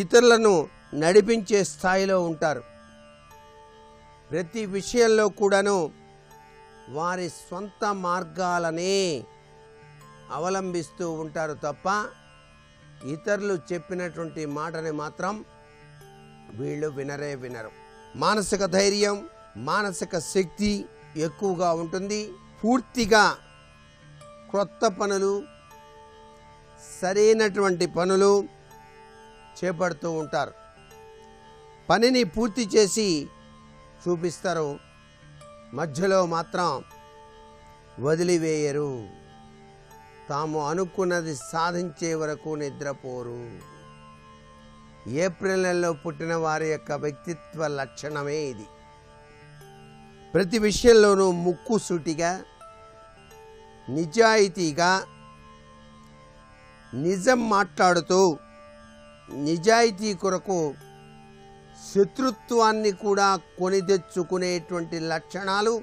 ఇతరులను నడిపించే స్థాయిలో ఉంటారు. ప్రతి విషయంలో కూడాను వారి స్వంత మార్గాలనే అవలంబిస్తూ ఉంటారు తప్ప ఇతరులు చెప్పినటువంటి మాటని మాత్రం వీళ్ళు వినరు. మానసిక ధైర్యం, మానసిక శక్తి ఎక్కువగా ఉంటుంది. పూర్తిగా క్రొత్త పనులు, సరైనటువంటి పనులు చేపడుతూ ఉంటారు. పనిని పూర్తి చేసి చూపిస్తారు, మధ్యలో మాత్రం వదిలివేయరు. తాము అనుకున్నది సాధించే వరకు నిద్రపోరు. ఏప్రిల్ నెలలో పుట్టిన వారి యొక్క వ్యక్తిత్వ లక్షణమే ఇది. ప్రతి విషయంలోనూ ముక్కుసూటిగా, నిజాయితీగా, నిజం మాట్లాడుతూ నిజాయితీ కొరకు శత్రుత్వాన్ని కూడా కొని తెచ్చుకునేటువంటి లక్షణాలు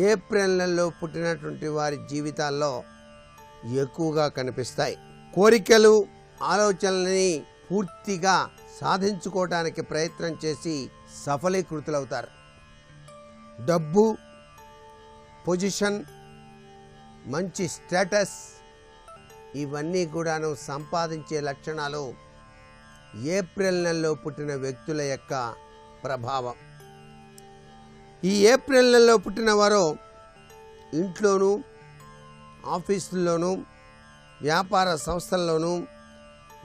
ఏప్రిల్ నెలలో పుట్టినటువంటి వారి జీవితాల్లో ఎక్కువగా కనిపిస్తాయి. కోరికలు, ఆలోచనలని పూర్తిగా సాధించుకోవడానికి ప్రయత్నం చేసి సఫలీకృతులవుతారు. డబ్బు, పొజిషన్, మంచి స్టేటస్, ఇవన్నీ కూడాను సంపాదించే లక్షణాలు ఏప్రిల్ నెలలో పుట్టిన వ్యక్తుల యొక్క ప్రభావం. ఈ ఏప్రిల్ నెలలో పుట్టిన వారు ఇంట్లోనూ, ఆఫీసుల్లోనూ, వ్యాపార సంస్థల్లోనూ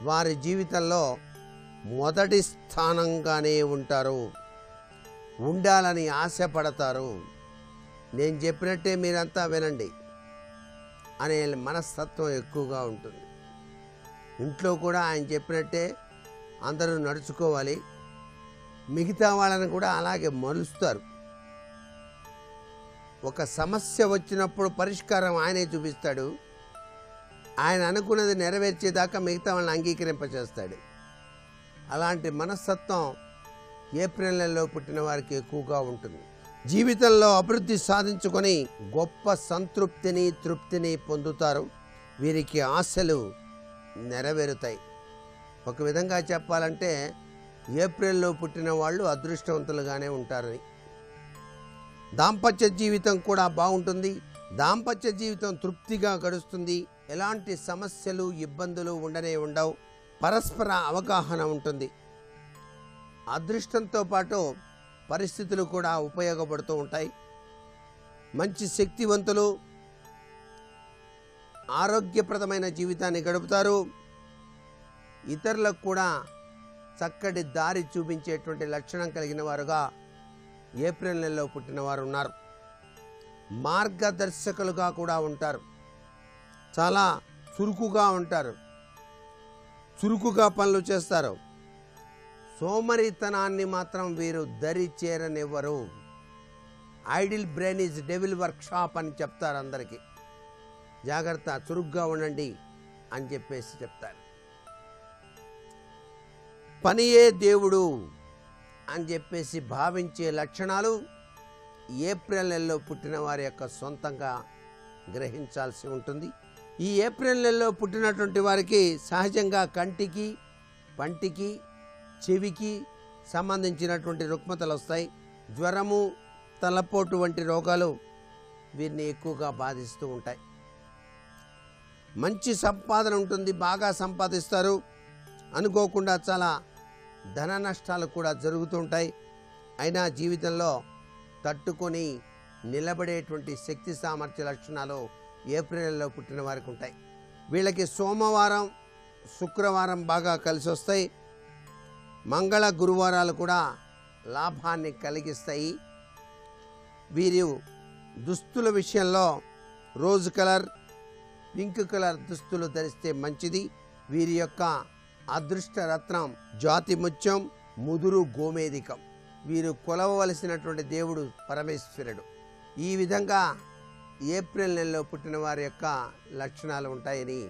వారి జీవితంలో మొదటి స్థానంగానే ఉంటారు, ఉండాలని ఆశపడతారు. నేను చెప్పినట్టే మీరంతా వినండి అనే మనస్తత్వం ఎక్కువగా ఉంటుంది. ఇంట్లో కూడా ఆయన చెప్పినట్టే అందరూ నడుచుకోవాలి, మిగతా వాళ్ళని కూడా అలాగే మలుస్తారు. ఒక సమస్య వచ్చినప్పుడు పరిష్కారం ఆయనే చూపిస్తాడు, ఆయన అనుకున్నది నెరవేర్చేదాకా మిగతా వాళ్ళని అంగీకరింపచేస్తాడు. అలాంటి మనస్తత్వం ఏప్రిల్ నెలలో పుట్టిన వారికి ఎక్కువగా ఉంటుంది. జీవితంలో అభివృద్ధి సాధించుకొని గొప్ప సంతృప్తిని, తృప్తిని పొందుతారు. వీరికి ఆశలు నెరవేరుతాయి. ఒక విధంగా చెప్పాలంటే ఏప్రిల్లో పుట్టిన వాళ్ళు అదృష్టవంతులుగానే ఉంటారని. దాంపత్య జీవితం కూడా బాగుంటుంది. దాంపత్య జీవితం తృప్తిగా గడుస్తుంది. ఎలాంటి సమస్యలు, ఇబ్బందులు ఉండవు. పరస్పర అవగాహన ఉంటుంది. అదృష్టంతో పాటు పరిస్థితులు కూడా ఉపయోగపడుతూ ఉంటాయి. మంచి శక్తివంతులు, ఆరోగ్యప్రదమైన జీవితాన్ని గడుపుతారు. ఇతరులకు కూడా చక్కటి దారి చూపించేటువంటి లక్షణం కలిగిన వారుగా ఏప్రిల్ నెలలో పుట్టిన వారు ఉన్నారు. మార్గదర్శకులుగా కూడా ఉంటారు. చాలా చురుకుగా ఉంటారు, చురుకుగా పనులు చేస్తారు. సోమరితనాన్ని మాత్రం వీరు దరి చేరనివ్వరు. Idle brain is devil workshop అని చెప్తారు అందరికీ. జాగ్రత్త, చురుగ్గా ఉండండి అని చెప్పేసి చెప్తారు. పనియే దేవుడు అని చెప్పేసి భావించే లక్షణాలు ఏప్రిల్ నెలలో పుట్టిన వారి యొక్క సొంతంగా గ్రహించాల్సి ఉంటుంది. ఈ ఏప్రిల్ నెలలో పుట్టినటువంటి వారికి సహజంగా కంటికి, పంటికి, చెవికి సంబంధించినటువంటి రుగ్మతలు వస్తాయి. జ్వరము, తలపోటు వంటి రోగాలు వీరిని ఎక్కువగా బాధిస్తూ ఉంటాయి. మంచి సంపాదన ఉంటుంది, బాగా సంపాదిస్తారు. అనుకోకుండా చాలా ధన నష్టాలు కూడా జరుగుతూ ఉంటాయి. అయినా జీవితంలో తట్టుకొని నిలబడేటువంటి శక్తి, సామర్థ్య లక్షణాలు ఏప్రిల్లో పుట్టిన వారికి ఉంటాయి. వీళ్ళకి సోమవారం, శుక్రవారం బాగా కలిసి వస్తాయి. మంగళ, గురువారాలు కూడా లాభాన్ని కలిగిస్తాయి. వీరు దుస్తుల విషయంలో రోజ్ కలర్, పింక్ కలర్ దుస్తులు ధరిస్తే మంచిది. వీరి యొక్క అదృష్ట రత్నం జాతి ముత్యం, ముదురు గోమేధికం. వీరు కొలవవలసినటువంటి దేవుడు పరమేశ్వరుడు. ఈ విధంగా ఏప్రిల్ నెలలో పుట్టిన వారి యొక్క లక్షణాలు ఉంటాయని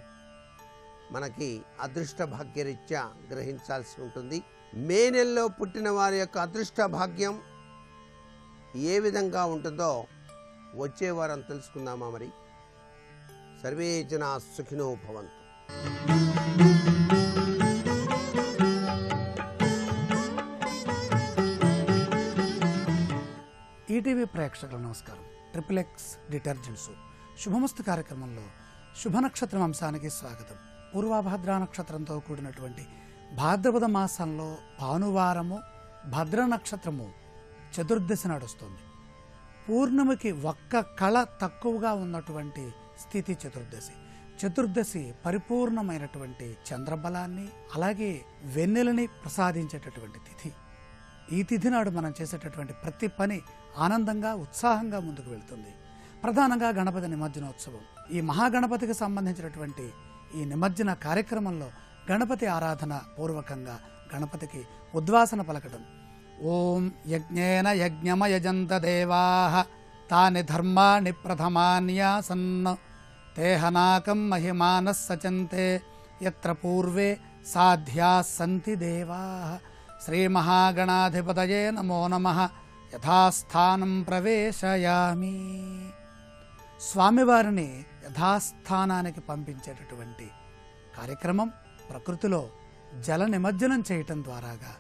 మనకి అదృష్ట భాగ్యరీత్యా గ్రహించాల్సి ఉంటుంది. మే నెలలో పుట్టిన వారి యొక్క అదృష్ట భాగ్యం ఏ విధంగా ఉంటుందో వచ్చే వారం తెలుసుకుందామా? మరి సర్వే జనా సుఖినో భవంతు. ఈటీవీ ప్రేక్షకుల నమస్కారం. XXX డిటర్జెంట్ సోప్ శుభమస్తు కార్యక్రమంలో శుభ నక్షత్రం అంశానికి స్వాగతం. పూర్వభద్ర నక్షత్రంతో కూడినటువంటి భాద్రపద మాసంలో భానువారము భద్ర నక్షత్రము చతుర్దశి నడుస్తుంది. పూర్ణిమకి ఒక్క కళ తక్కువగా ఉన్నటువంటి స్థితి చతుర్దశి. చతుర్దశి పరిపూర్ణమైనటువంటి చంద్రబలాన్ని, అలాగే వెన్నెలని ప్రసాదించేటటువంటి తిథి. ఈ తిథి నాడు మనం చేసేటటువంటి ప్రతి పని ఆనందంగా, ఉత్సాహంగా ముందుకు వెళ్తుంది. ప్రధానంగా గణపతి నిమజ్జనోత్సవం, ఈ మహాగణపతికి సంబంధించినటువంటి ఈ నిమజ్జన కార్యక్రమంలో గణపతి ఆరాధన పూర్వకంగా గణపతికి ఉద్వాసన పలకడం. ఓం యజ్ఞేన యజ్ఞమయజంత దేవాః తాని ధర్మాణి ప్రథమాన్యాసన్ తేహనాకం మహిమానః సచంతే యత్ర పూర్వే సాధ్యాః సంతి దేవాః. శ్రీ మహాగణాధిపతయే నమో నమః. యథాస్థానం ప్రవేశయామి. స్వామివారిని యథాస్థానానికి పంపించేటటువంటి కార్యక్రమం ప్రకృతిలో జల నిమజ్జనం చేయటం ద్వారాగా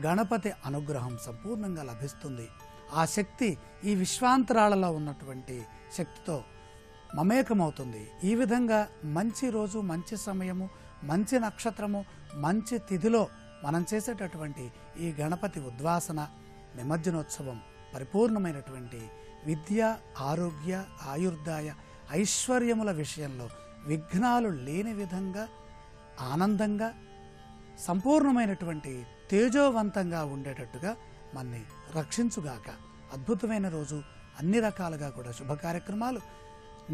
గణపతి అనుగ్రహం సంపూర్ణంగా లభిస్తుంది. ఆ శక్తి ఈ విశ్వాంతరాలలో ఉన్నటువంటి శక్తితో మమేకమవుతుంది. ఈ విధంగా మంచి రోజు, మంచి సమయము, మంచి నక్షత్రము, మంచి తిథిలో మనం చేసేటటువంటి ఈ గణపతి ఉద్వాసన నిమజ్జనోత్సవం పరిపూర్ణమైనటువంటి విద్య, ఆరోగ్య, ఆయుర్దాయ, ఐశ్వర్యముల విషయంలో విఘ్నాలు లేని విధంగా ఆనందంగా సంపూర్ణమైనటువంటి తేజోవంతంగా ఉండేటట్టుగా మనని రక్షించుగాక. అద్భుతమైన రోజు. అన్ని రకాలుగా కూడా శుభ కార్యక్రమాలు,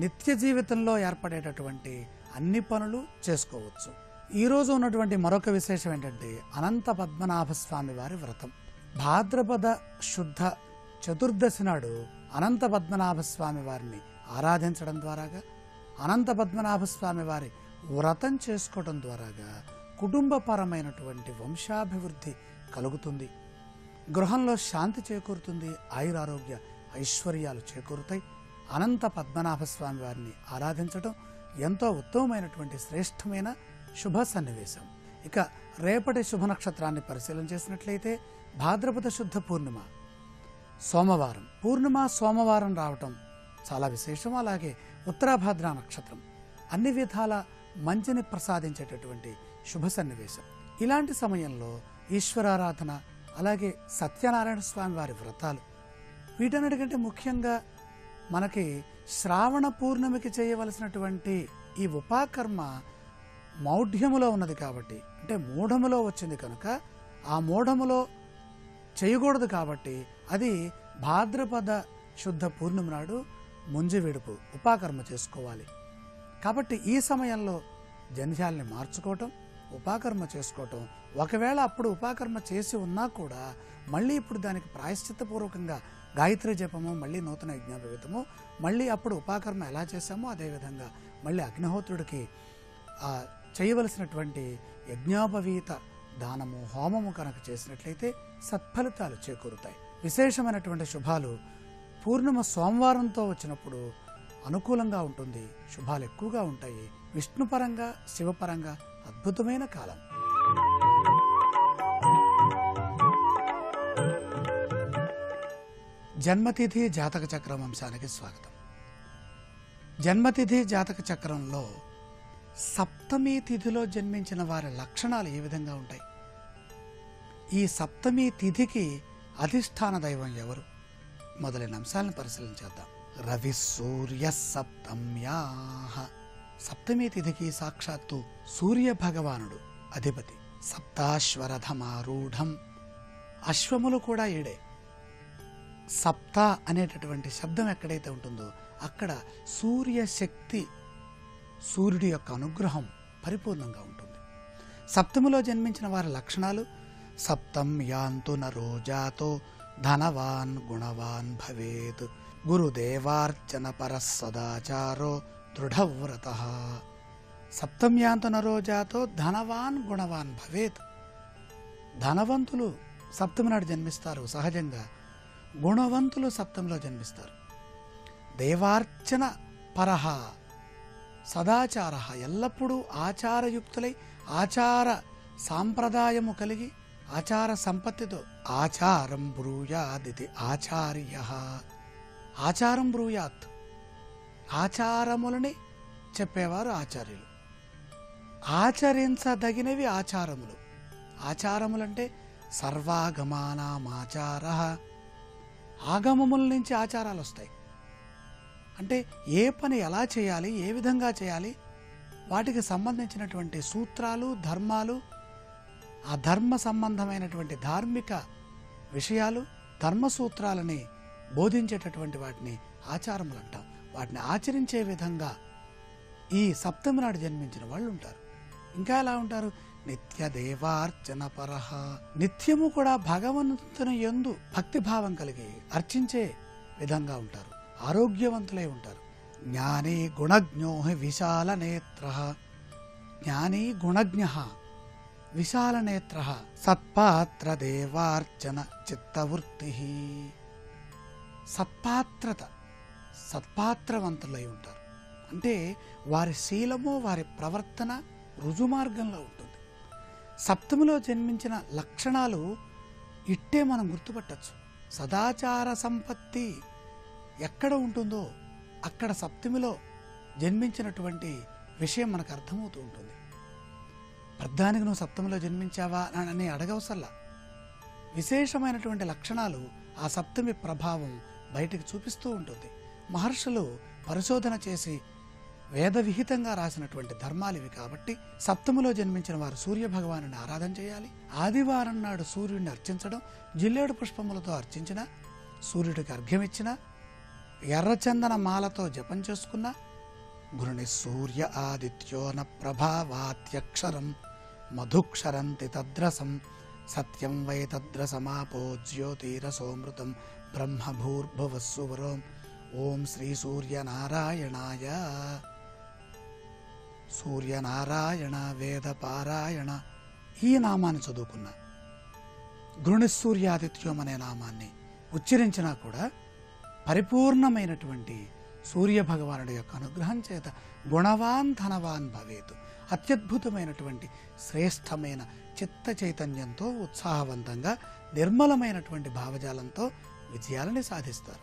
నిత్య జీవితంలో ఏర్పడేటటువంటి అన్ని పనులు చేసుకోవచ్చు. ఈరోజు ఉన్నటువంటి మరొక విశేషం ఏంటంటే అనంత పద్మనాభ స్వామి వారి వ్రతం. భాద్రపద శుద్ధ చతుర్దశి నాడు అనంత పద్మనాభ స్వామి వారిని ఆరాధించడం ద్వారాగా, అనంత పద్మనాభ స్వామి వారి వ్రతం చేసుకోవడం ద్వారాగా కుటుంబపరమైనటువంటి వంశాభివృద్ధి కలుగుతుంది. గృహంలో శాంతి చేకూరుతుంది. ఆయురారోగ్య ఐశ్వర్యాలు చేకూరుతాయి. అనంత పద్మనాభ స్వామి వారిని ఆరాధించడం ఎంతో ఉత్తమమైనటువంటి శ్రేష్టమైన శుభ సన్నివేశం. ఇక రేపటి శుభ నక్షత్రాన్ని పరిశీలన చేసినట్లయితే భాద్రపద శుద్ధ పూర్ణిమ సోమవారం. పూర్ణిమ సోమవారం రావటం చాలా విశేషం. అలాగే ఉత్తరాభాద్ర నక్షత్రం అన్ని విధాల మంచిని ప్రసాదించేటటువంటి శుభ సన్నివేశం. ఇలాంటి సమయంలో ఈశ్వరారాధన, అలాగే సత్యనారాయణ స్వామి వారి వ్రతాలు, వీటన్నిటికంటే ముఖ్యంగా మనకి శ్రావణ పూర్ణిమకి చేయవలసినటువంటి ఈ ఉపాకర్మ మౌఢ్యములో ఉన్నది కాబట్టి, అంటే మూఢములో వచ్చింది కనుక ఆ మూఢములో చేయకూడదు కాబట్టి అది భాద్రపద శుద్ధ పూర్ణిమ నాడు ముంజి విడుపు ఉపాకర్మ చేసుకోవాలి. కాబట్టి ఈ సమయంలో జంధ్యాల్ని మార్చుకోవటం, ఉపాకర్మ చేసుకోవటం, ఒకవేళ అప్పుడు ఉపాకర్మ చేసి ఉన్నా కూడా మళ్ళీ ఇప్పుడు దానికి ప్రాయశ్చిత్తపూర్వకంగా గాయత్రి జపము, మళ్ళీ నూతన యజ్ఞోపవీతము, మళ్ళీ అప్పుడు ఉపాకర్మ ఎలా చేశామో అదేవిధంగా మళ్ళీ అగ్నిహోత్రుడికి చేయవలసినటువంటి యజ్ఞోపవీత దానము, హోమము కనుక చేసినట్లయితే సత్ఫలితాలు చేకూరుతాయి. విశేషమైనటువంటి శుభాలు పూర్ణిమ సోమవారంతో వచ్చినప్పుడు అనుకూలంగా ఉంటుంది. శుభాలు ఎక్కువగా ఉంటాయి. విష్ణుపరంగా, శివపరంగా అద్భుతమైన కాలం. జన్మతిథి జాతక చక్రం అంశానికి స్వాగతం. జన్మతిథి జాతక చక్రంలో సప్తమి తిథిలో జన్మించిన వారి లక్షణాలు ఏ విధంగా ఉంటాయి? ఈ సప్తమి తిథికి అధిష్టాన దైవం ఎవరు? మొదలైన అంశాలను పరిశీలించేద్దాం. రవి సూర్య సప్తమ్యాః. సప్తమి తిథికి సాక్షాత్తు సూర్య భగవానుడు అధిపతి. సప్తాశ్వరథమారూఢం. అశ్వములు కూడా 7. సప్త అనేటటువంటి శబ్దం ఎక్కడైతే ఉంటుందో అక్కడ సూర్యశక్తి, సూర్యుడి యొక్క అనుగ్రహం పరిపూర్ణంగా ఉంటుంది. సప్తమిలో జన్మించిన వారి లక్షణాలు: సప్తం యాంతు నరో జాతో ధనవాన్ గుణవాన్ భవేత్. గురుదేవార్చన పర సదాచారో దృఢవ్రత. సప్తం యాంతు నరో జాతో ధనవాన్ గుణవాన్ భవేత్. ధనవంతులు సప్తమి నాడు జన్మిస్తారు సహజంగా. గుణవంతులు సప్తంలో జన్మిస్తారు. దేవార్చన పరహ సదాచార. ఎల్లప్పుడూ ఆచారయుక్తులై, ఆచార సాంప్రదాయము కలిగి, ఆచార సంపత్తితో ఆచారం బ్రూయాదితి ఆచార్య. ఆచారం బ్రూయాత్. ఆచారములని చెప్పేవారు ఆచార్యులు. ఆచరించదగినవి ఆచారములు. ఆచారములంటే సర్వాగమానామాచార. ఆగమముల నుంచి ఆచారాలు వస్తాయి. అంటే ఏ పని ఎలా చేయాలి, ఏ విధంగా చేయాలి, వాటికి సంబంధించినటువంటి సూత్రాలు, ధర్మాలు, ఆ ధర్మ సంబంధమైనటువంటి ధార్మిక విషయాలు, ధర్మసూత్రాలని బోధించేటటువంటి వాటిని ఆచారములు అంటాం. వాటిని ఆచరించే విధంగా ఈ సప్తమి నాడు జన్మించిన వాళ్ళు ఉంటారు. ఇంకా ఎలా ఉంటారు? నిత్య దేవార్చన పరహ. నిత్యము కూడా భగవంతుని యందు భక్తిభావం కలిగి అర్చించే విధంగా ఉంటారు. ఆరోగ్యవంతులై ఉంటారు. జ్ఞానీ గుణజ్ఞో విశాల నేత్ర. జ్ఞానీ గుణజ్ఞ విశాల నేత్ర. సత్పాత్ర దేవార్చన చిత్తవృత్తి. సత్పాత్రత, సత్పాత్రవంతులై ఉంటారు. అంటే వారి శీలము, వారి ప్రవర్తన రుజుమార్గంలో ఉంటుంది. సప్తమిలో జన్మించిన లక్షణాలు ఇట్టే మనం గుర్తుపట్టచ్చు. సదాచార సంపత్తి ఎక్కడ ఉంటుందో అక్కడ సప్తమిలో జన్మించినటువంటి విషయం మనకు అర్థమవుతూ ఉంటుంది. ప్రధానికి నువ్వు సప్తమిలో జన్మించావా అని అడగవసల్లా. విశేషమైనటువంటి లక్షణాలు ఆ సప్తమి ప్రభావం బయటికి చూపిస్తూ ఉంటుంది. మహర్షులు పరిశోధన చేసి వేద విహితంగా రాసినటువంటి ధర్మాలు ఇవి కాబట్టి సప్తమిలో జన్మించిన వారు సూర్య భగవాను ఆరాధన చేయాలి. ఆదివారం నాడు సూర్యుడిని అర్చించడం, జిల్లేడు పుష్పములతో అర్చించిన, సూర్యుడికి అర్ఘ్యమిచ్చిన, ఎర్రచందన మాలతో జపం చేసుకున్న, గురుని సూర్య ఆదిత్యోన ప్రభావాత్యక్షరం మధుక్షరంతి తద్రసం సత్యం వై తద్రసమాపో జ్యోతిరసోమృతం బ్రహ్మభూర్భువస్సువరోం ఓం శ్రీ సూర్యనారాయణాయ. సూర్యనారాయణ వేదపారాయణ ఈ నామాన్ని చదువుకున్నా, గృణి సూర్యాదిత్యం అనే నామాన్ని ఉచ్చరించినా కూడా పరిపూర్ణమైనటువంటి సూర్య భగవానుడి యొక్క అనుగ్రహం చేత గుణవాన్ ధనవాన్ భవేతు, అత్యద్భుతమైనటువంటి శ్రేష్టమైన చిత్త చైతన్యంతో ఉత్సాహవంతంగా నిర్మలమైనటువంటి భావజాలంతో విజయాలని సాధిస్తారు.